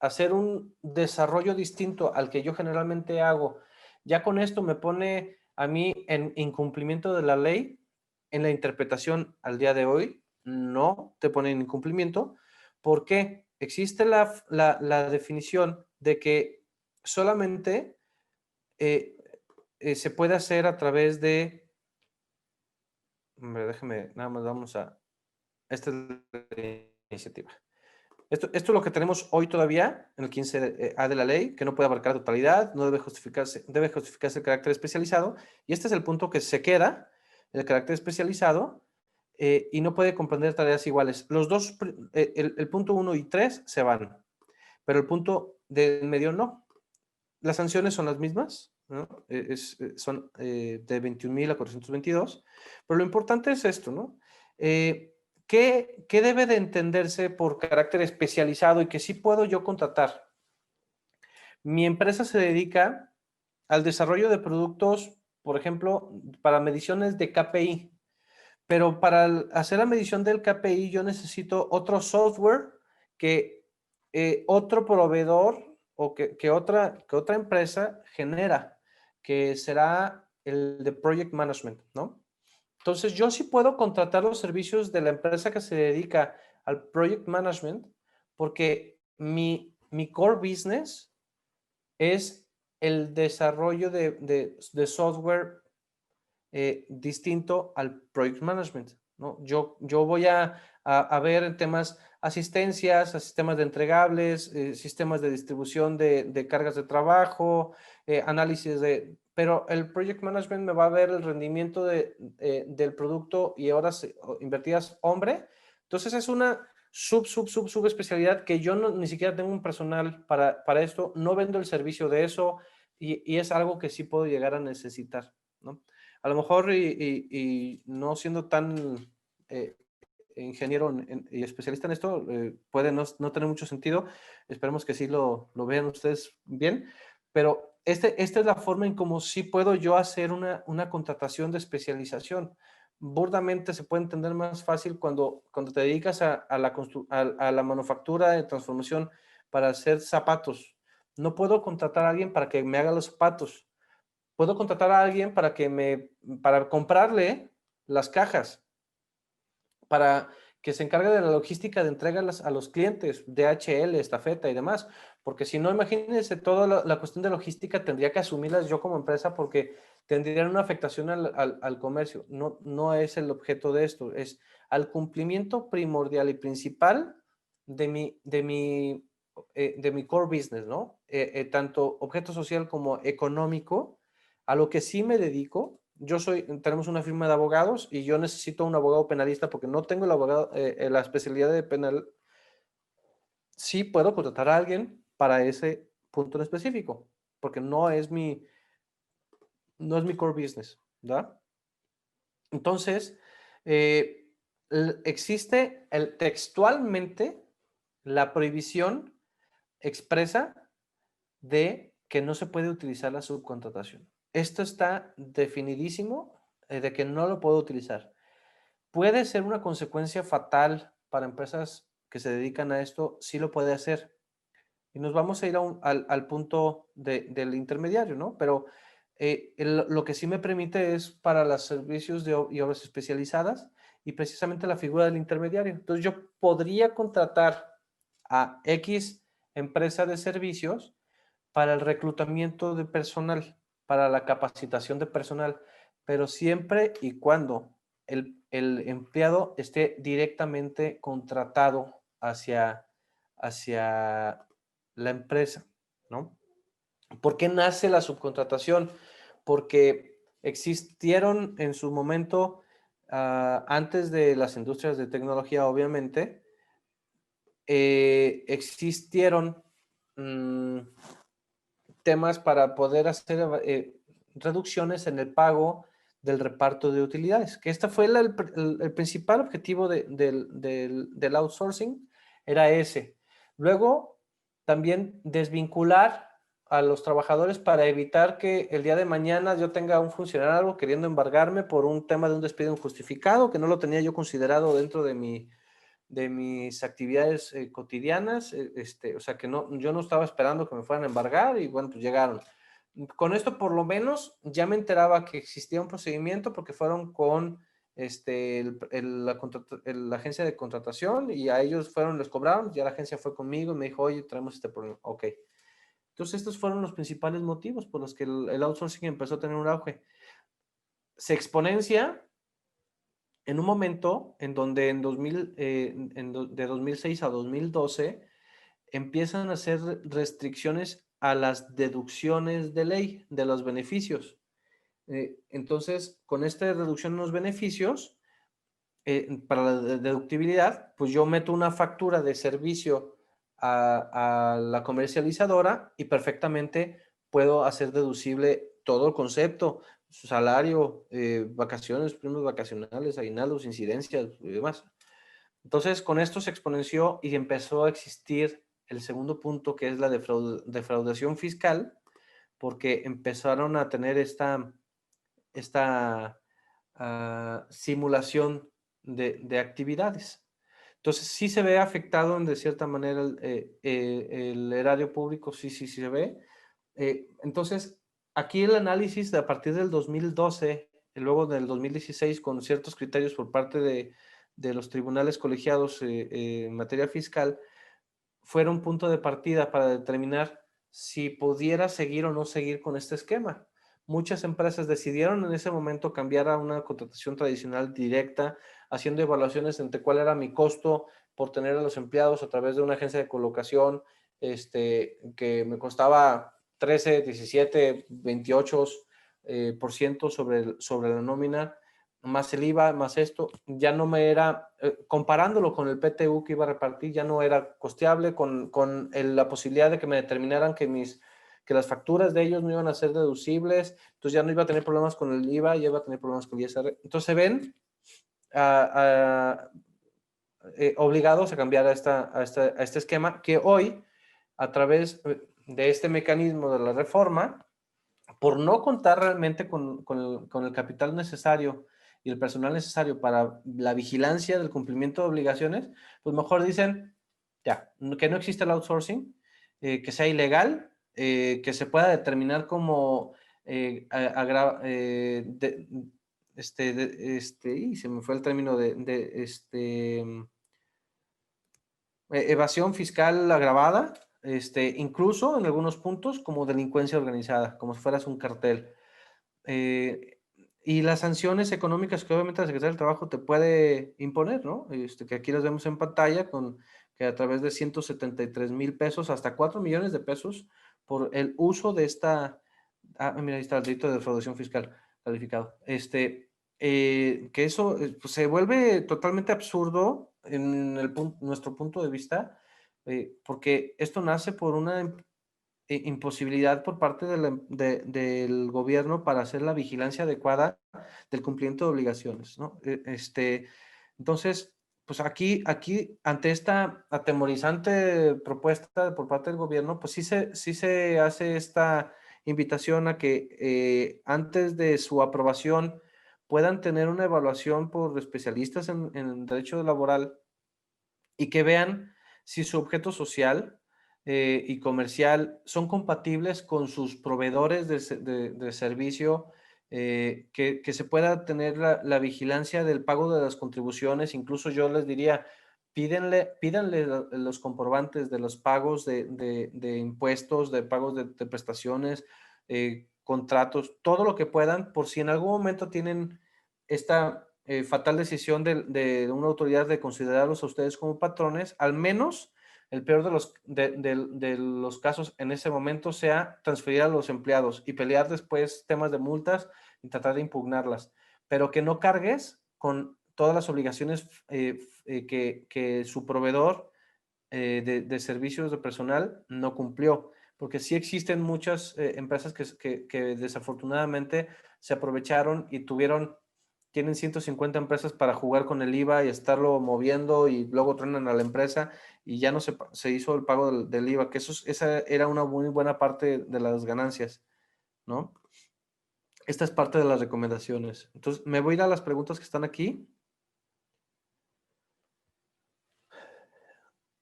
hacer un desarrollo distinto al que yo generalmente hago, ya con esto me pone a mí en incumplimiento de la ley. En la interpretación al día de hoy no te pone en incumplimiento. ¿Por qué? Existe la definición de que solamente se puede hacer a través de... Déjeme, nada más vamos a... Esta es la iniciativa. Esto es lo que tenemos hoy todavía en el 15A de la ley, que no puede abarcar la totalidad, no debe justificarse el carácter especializado, y este es el punto que se queda, el carácter especializado, y no puede comprender tareas iguales. Los dos, el punto 1 y 3 se van, pero el punto del medio no. Las sanciones son las mismas, ¿no? Son de 21,000 a 422, pero lo importante es esto, ¿no? ¿Qué debe de entenderse por carácter especializado y que sí puedo yo contratar? Mi empresa se dedica al desarrollo de productos, por ejemplo, para mediciones de KPI, pero para hacer la medición del KPI yo necesito otro software que otro proveedor o que otra empresa genera, que será el de Project Management, ¿no? Entonces, yo sí puedo contratar los servicios de la empresa que se dedica al Project Management porque mi core business es el desarrollo de software distinto al Project Management, ¿no? Yo voy a ver temas asistencias, a sistemas de entregables, sistemas de distribución de cargas de trabajo, análisis pero el Project Management me va a ver el rendimiento del producto y horas invertidas hombre. Entonces es una sub especialidad que yo ni siquiera tengo un personal para esto, no vendo el servicio de eso y es algo que sí puedo llegar a necesitar, ¿no? A lo mejor y no siendo tan ingeniero y especialista en esto, puede no tener mucho sentido. Esperemos que sí lo vean ustedes bien, pero esta es la forma en cómo sí puedo yo hacer una contratación de especialización. Burdamente se puede entender más fácil cuando te dedicas a la manufactura de transformación para hacer zapatos. No puedo contratar a alguien para que me haga los zapatos. Puedo contratar a alguien para comprarle las cajas, para que se encargue de la logística de entrega a los clientes, DHL, estafeta y demás. Porque si no, imagínense, toda la cuestión de logística tendría que asumirlas yo como empresa porque tendrían una afectación al comercio. No es el objeto de esto, es al cumplimiento primordial y principal de mi core business, ¿no? Tanto objeto social como económico. A lo que sí me dedico, tenemos una firma de abogados y yo necesito un abogado penalista porque no tengo la especialidad de penal. Sí puedo contratar a alguien para ese punto en específico, porque no es mi core business, ¿verdad? Entonces, existe textualmente la prohibición expresa de que no se puede utilizar la subcontratación. Esto está definidísimo de que no lo puedo utilizar. Puede ser una consecuencia fatal para empresas que se dedican a esto, sí lo puede hacer. Y nos vamos a ir al punto del intermediario, ¿no? Pero lo que sí me permite es para los servicios y obras especializadas y precisamente la figura del intermediario. Entonces yo podría contratar a X empresa de servicios para el reclutamiento de personal, para la capacitación de personal, pero siempre y cuando el empleado esté directamente contratado hacia la empresa, ¿no? ¿Por qué nace la subcontratación? Porque existieron en su momento, antes de las industrias de tecnología, obviamente, existieron temas para poder hacer reducciones en el pago del reparto de utilidades, que este fue el principal objetivo del outsourcing, era ese. Luego, también desvincular a los trabajadores para evitar que el día de mañana yo tenga un funcionario queriendo embargarme por un tema de un despido injustificado, que no lo tenía yo considerado dentro de mis actividades cotidianas, o sea que no, yo no estaba esperando que me fueran a embargar y bueno, pues llegaron. Con esto por lo menos ya me enteraba que existía un procedimiento porque fueron con la agencia de contratación y a ellos fueron, les cobraron, ya la agencia fue conmigo y me dijo, oye, traemos este problema. Ok. Entonces estos fueron los principales motivos por los que el outsourcing empezó a tener un auge. Se exponencia en un momento en donde de 2006 a 2012 empiezan a hacer restricciones a las deducciones de ley de los beneficios. Entonces, con esta reducción en los beneficios, para la deductibilidad, pues yo meto una factura de servicio a la comercializadora y perfectamente puedo hacer deducible todo el concepto, su salario, vacaciones, premios vacacionales, aguinaldos, incidencias y demás. Entonces, con esto se exponenció y empezó a existir el segundo punto, que es la defraudación fiscal, porque empezaron a tener esta simulación de actividades. Entonces, sí se ve afectado de cierta manera el erario público, sí se ve. Entonces, aquí el análisis a partir del 2012, y luego del 2016, con ciertos criterios por parte de los tribunales colegiados en materia fiscal, fueron un punto de partida para determinar si pudiera seguir o no seguir con este esquema. Muchas empresas decidieron en ese momento cambiar a una contratación tradicional directa, haciendo evaluaciones entre cuál era mi costo por tener a los empleados a través de una agencia de colocación, que me costaba 13, 17, 28 por ciento sobre la nómina, más el IVA, más esto, ya no me era, comparándolo con el PTU que iba a repartir, ya no era costeable con la posibilidad de que me determinaran que las facturas de ellos no iban a ser deducibles, entonces ya no iba a tener problemas con el IVA, ya iba a tener problemas con el ISR. Entonces se ven obligados a cambiar a este esquema que hoy, a través de este mecanismo de la reforma, por no contar realmente con el capital necesario y el personal necesario para la vigilancia del cumplimiento de obligaciones, pues mejor dicen, ya, que no existe el outsourcing, que sea ilegal, que se pueda determinar como y se me fue el término evasión fiscal agravada, incluso en algunos puntos como delincuencia organizada, como si fueras un cartel. Y las sanciones económicas que obviamente la Secretaría del Trabajo te puede imponer, ¿no? Que aquí las vemos en pantalla, que a través de 173,000 pesos hasta 4 millones de pesos por el uso de esta, mira, ahí está el delito de defraudación fiscal calificado. Que eso pues, se vuelve totalmente absurdo en nuestro punto de vista, porque esto nace por una imposibilidad por parte del gobierno para hacer la vigilancia adecuada del cumplimiento de obligaciones, ¿no? Entonces, pues aquí, ante esta atemorizante propuesta por parte del gobierno, pues sí se hace esta invitación a que antes de su aprobación puedan tener una evaluación por especialistas en derecho laboral y que vean si su objeto social y comercial son compatibles con sus proveedores de servicio, que se pueda tener la vigilancia del pago de las contribuciones. Incluso yo les diría, pídanle los comprobantes de los pagos de impuestos, de pagos de prestaciones, contratos, todo lo que puedan, por si en algún momento tienen esta fatal decisión de una autoridad de considerarlos a ustedes como patrones, al menos el peor de los casos en ese momento sea transferir a los empleados y pelear después temas de multas y tratar de impugnarlas, pero que no cargues con todas las obligaciones que su proveedor de servicios de personal no cumplió, porque sí existen muchas empresas que desafortunadamente se aprovecharon y tienen 150 empresas para jugar con el IVA y estarlo moviendo y luego truenan a la empresa y ya no se hizo el pago del IVA, que esa era una muy buena parte de las ganancias, ¿no? Esta es parte de las recomendaciones. Entonces, me voy a ir a las preguntas que están aquí.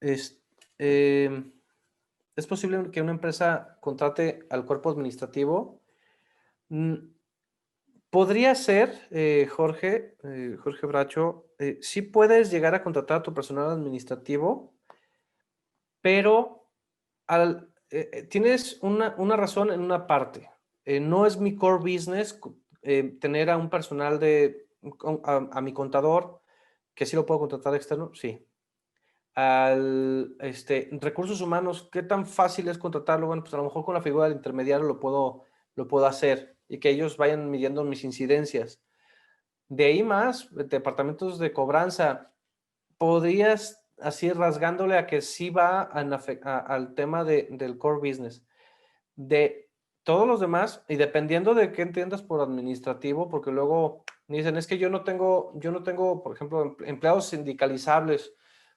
¿Es posible que una empresa contrate al cuerpo administrativo? Podría ser, Jorge Bracho, sí puedes llegar a contratar a tu personal administrativo, pero tienes una razón en una parte. No es mi core business tener a un personal a mi contador, que sí lo puedo contratar externo, sí. Recursos humanos, ¿qué tan fácil es contratarlo? Bueno, pues a lo mejor con la figura del intermediario lo puedo hacer y que ellos vayan midiendo mis incidencias. De ahí más, departamentos de cobranza, podrías así rasgándole a que sí va al tema del core business. De todos los demás, y dependiendo de qué entiendas por administrativo, porque luego dicen, es que yo no tengo, por ejemplo, empleados sindicalizables.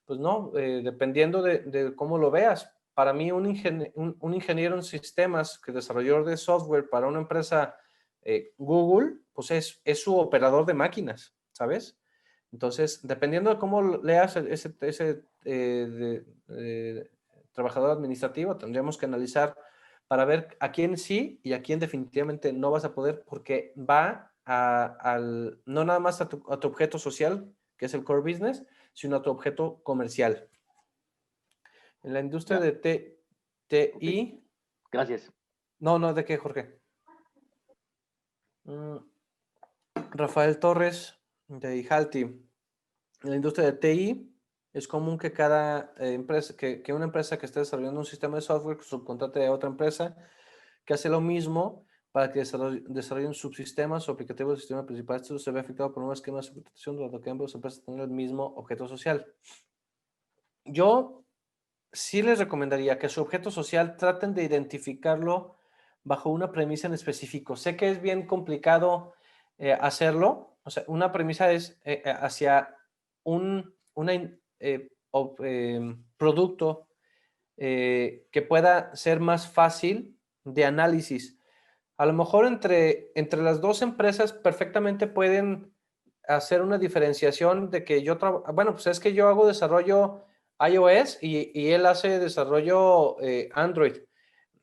Pues no, dependiendo de cómo lo veas. Para mí, un ingeniero en sistemas que desarrollador de software para una empresa Google, pues es su operador de máquinas, ¿sabes? Entonces, dependiendo de cómo leas ese trabajador administrativo, tendríamos que analizar para ver a quién sí y a quién definitivamente no vas a poder, porque va no nada más a tu objeto social, que es el core business, sino a tu objeto comercial. En la industria de TI... Okay. Gracias. No, ¿de qué, Jorge? Rafael Torres, de Ihalti. En la industria de TI es común que cada empresa, que una empresa que esté desarrollando un sistema de software subcontrate a otra empresa que hace lo mismo para que desarrollen subsistemas o aplicativos del sistema principal. Esto se ve afectado por un esquema de subcontratación durante que ambas empresas tengan el mismo objeto social. Yo sí les recomendaría que su objeto social traten de identificarlo bajo una premisa en específico. Sé que es bien complicado hacerlo. O sea, una premisa es hacia un producto que pueda ser más fácil de análisis. A lo mejor entre las dos empresas perfectamente pueden hacer una diferenciación de que bueno, pues es que yo hago desarrollo iOS y él hace desarrollo Android.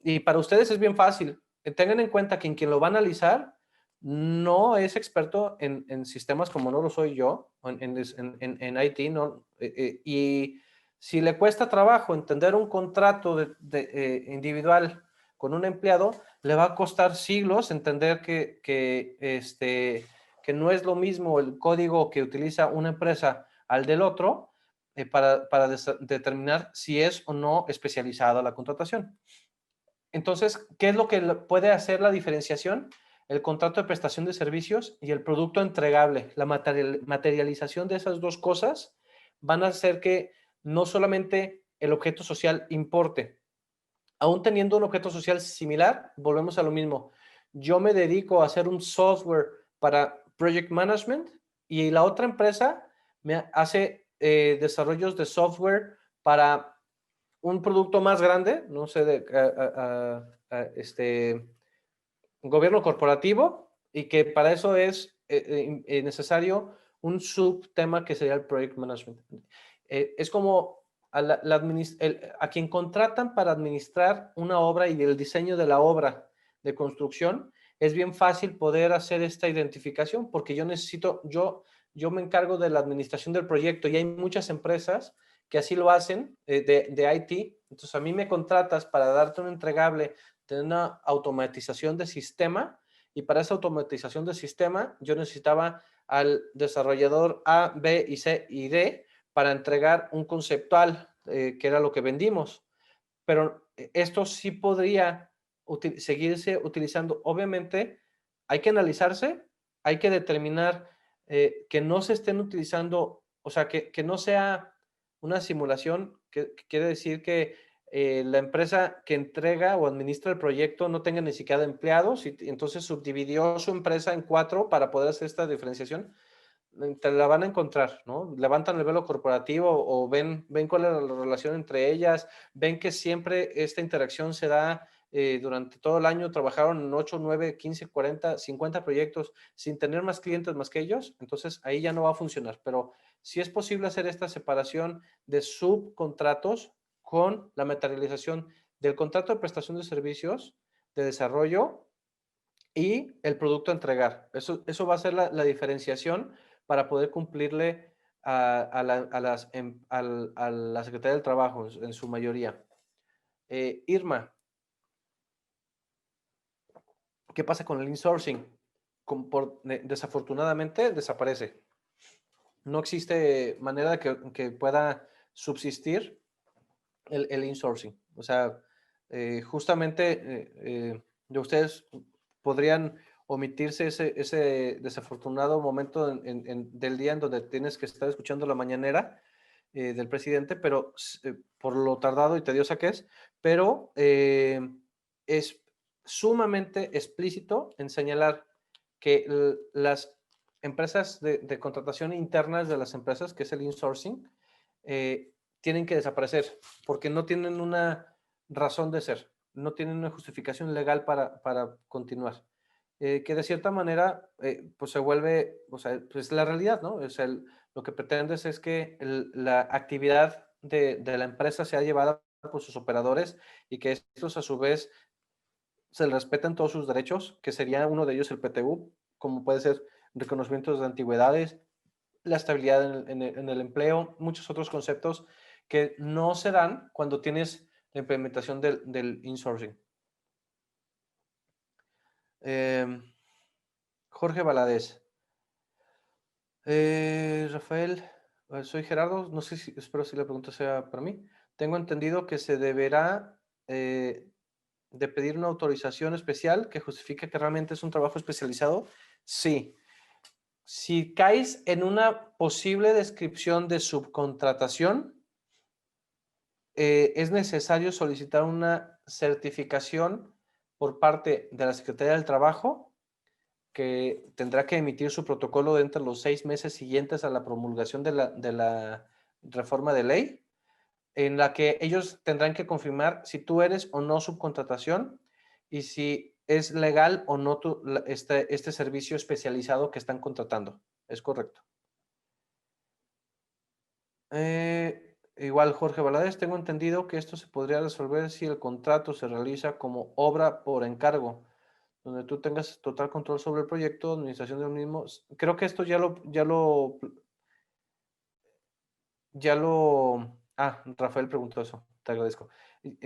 Y para ustedes es bien fácil. Tengan en cuenta que quien lo va a analizar no es experto en sistemas como no lo soy yo, en IT, ¿no? Y si le cuesta trabajo entender un contrato individual con un empleado, le va a costar siglos entender que no es lo mismo el código que utiliza una empresa al del otro para determinar si es o no especializada la contratación. Entonces, ¿qué es lo que puede hacer la diferenciación? El contrato de prestación de servicios y el producto entregable. La materialización de esas dos cosas van a hacer que no solamente el objeto social importe. Aún teniendo un objeto social similar, volvemos a lo mismo. Yo me dedico a hacer un software para project management y la otra empresa hace desarrollos de software para un producto más grande, no sé, un gobierno corporativo, y que para eso es necesario un subtema que sería el Project Management. Es como a quien contratan para administrar una obra y el diseño de la obra de construcción. Es bien fácil poder hacer esta identificación porque yo me encargo de la administración del proyecto y hay muchas empresas que así lo hacen de IT. Entonces a mí me contratas para darte un entregable de una automatización de sistema, y para esa automatización de sistema yo necesitaba al desarrollador A, B y C y D para entregar un conceptual, que era lo que vendimos. Pero esto sí podría seguirse utilizando. Obviamente hay que analizarse, hay que determinar que no se estén utilizando, o sea, que no sea una simulación, que quiere decir que la empresa que entrega o administra el proyecto no tenga ni siquiera empleados y entonces subdividió su empresa en 4 para poder hacer esta diferenciación. Te la van a encontrar, ¿no? Levantan el velo corporativo o ven cuál es la relación entre ellas, ven que siempre esta interacción se da durante todo el año, trabajaron en 8, 9, 15, 40, 50 proyectos sin tener más clientes más que ellos, entonces ahí ya no va a funcionar, pero sí es posible hacer esta separación de subcontratos con la materialización del contrato de prestación de servicios, de desarrollo y el producto a entregar. Eso va a ser la diferenciación para poder cumplirle a la Secretaría del Trabajo en su mayoría. Irma, ¿qué pasa con el insourcing? Desafortunadamente desaparece. No existe manera de que pueda subsistir el insourcing. O sea, justamente ustedes podrían omitirse ese desafortunado momento del día en donde tienes que estar escuchando la mañanera del presidente, pero por lo tardado y tediosa que es, pero es sumamente explícito en señalar que las empresas de contratación internas de las empresas, que es el insourcing, tienen que desaparecer porque no tienen una razón de ser, no tienen una justificación legal para continuar. Que de cierta manera pues se vuelve, o sea, pues la realidad, ¿no? O sea, lo que pretendes es que la actividad de la empresa sea llevada por sus operadores y que estos a su vez se les respeten todos sus derechos, que sería uno de ellos el PTU, como puede ser reconocimientos de antigüedades, la estabilidad en el empleo, muchos otros conceptos que no se dan cuando tienes la implementación del insourcing. Jorge Valadez. Rafael, soy Gerardo, no sé si, espero si la pregunta sea para mí. Tengo entendido que se deberá de pedir una autorización especial que justifique que realmente es un trabajo especializado. Sí. Si caes en una posible descripción de subcontratación, es necesario solicitar una certificación por parte de la Secretaría del Trabajo, que tendrá que emitir su protocolo dentro de los 6 meses siguientes a la promulgación de la reforma de ley, en la que ellos tendrán que confirmar si tú eres o no subcontratación y si es legal o no este servicio especializado que están contratando. Es correcto. Igual Jorge Valadez, tengo entendido que esto se podría resolver si el contrato se realiza como obra por encargo, donde tú tengas total control sobre el proyecto, administración del mismo. Creo que esto Rafael preguntó eso, te agradezco.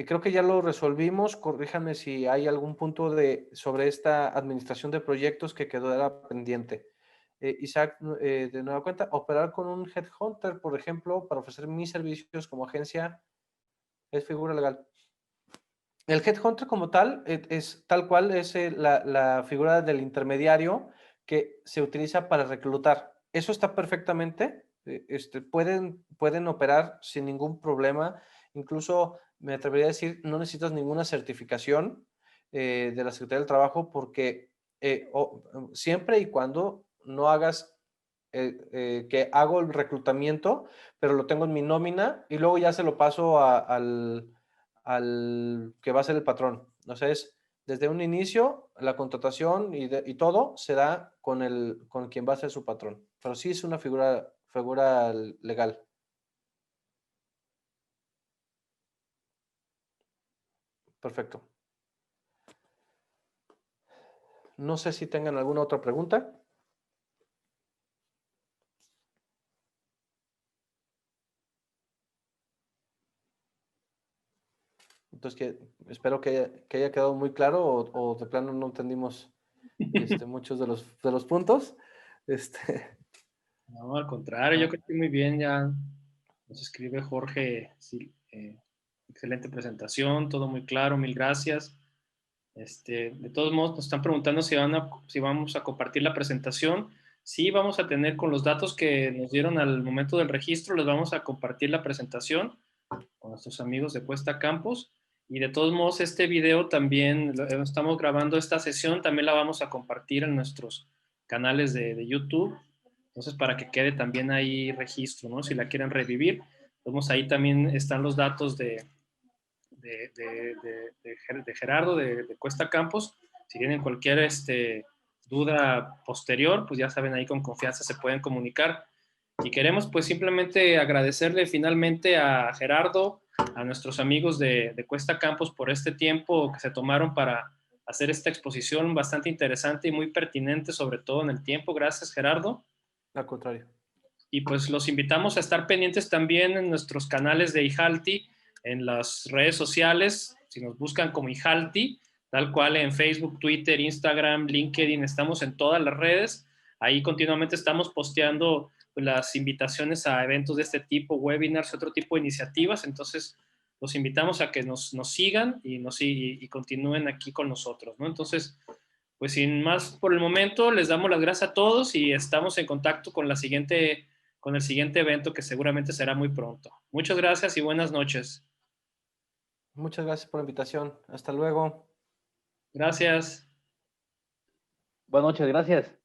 Creo que ya lo resolvimos, corríjame si hay algún punto sobre esta administración de proyectos que quedara pendiente. Isaac, de nueva cuenta, operar con un headhunter, por ejemplo, para ofrecer mis servicios como agencia, es figura legal. El headhunter como tal es tal cual es la figura del intermediario que se utiliza para reclutar. Eso está perfectamente, pueden operar sin ningún problema. Incluso me atrevería a decir, no necesitas ninguna certificación de la Secretaría del Trabajo porque siempre y cuando no hagas que hago el reclutamiento, pero lo tengo en mi nómina y luego ya se lo paso al que va a ser el patrón. Entonces, desde un inicio, la contratación y todo se da con quien va a ser su patrón. Pero sí es una figura legal. Perfecto. No sé si tengan alguna otra pregunta. Entonces, espero que haya quedado muy claro o de plano no entendimos muchos de los puntos. No, al contrario, yo creo que muy bien, ya nos escribe Jorge, sí, excelente presentación, todo muy claro, mil gracias. De todos modos, nos están preguntando si vamos a compartir la presentación. Sí, vamos a tener con los datos que nos dieron al momento del registro, les vamos a compartir la presentación con nuestros amigos de Cuesta Campus. Y de todos modos, este video también, estamos grabando esta sesión, también la vamos a compartir en nuestros canales de YouTube. Entonces, para que quede también ahí registro, ¿no? Si la quieren revivir. Vemos ahí también están los datos de Gerardo, de Cuesta Campos. Si tienen cualquier duda posterior, pues ya saben, ahí con confianza se pueden comunicar. Y queremos pues simplemente agradecerle finalmente a Gerardo, a nuestros amigos de Cuesta Campos por este tiempo que se tomaron para hacer esta exposición bastante interesante y muy pertinente, sobre todo en el tiempo. Gracias, Gerardo. Al contrario. Y pues los invitamos a estar pendientes también en nuestros canales de IJALTI, en las redes sociales, si nos buscan como IJALTI, tal cual en Facebook, Twitter, Instagram, LinkedIn, estamos en todas las redes. Ahí continuamente estamos posteando las invitaciones a eventos de este tipo, webinars, otro tipo de iniciativas. Entonces, los invitamos a que nos sigan y continúen aquí con nosotros, ¿no? Entonces, pues sin más por el momento, les damos las gracias a todos y estamos en contacto con el siguiente evento que seguramente será muy pronto. Muchas gracias y buenas noches. Muchas gracias por la invitación. Hasta luego. Gracias. Buenas noches, gracias.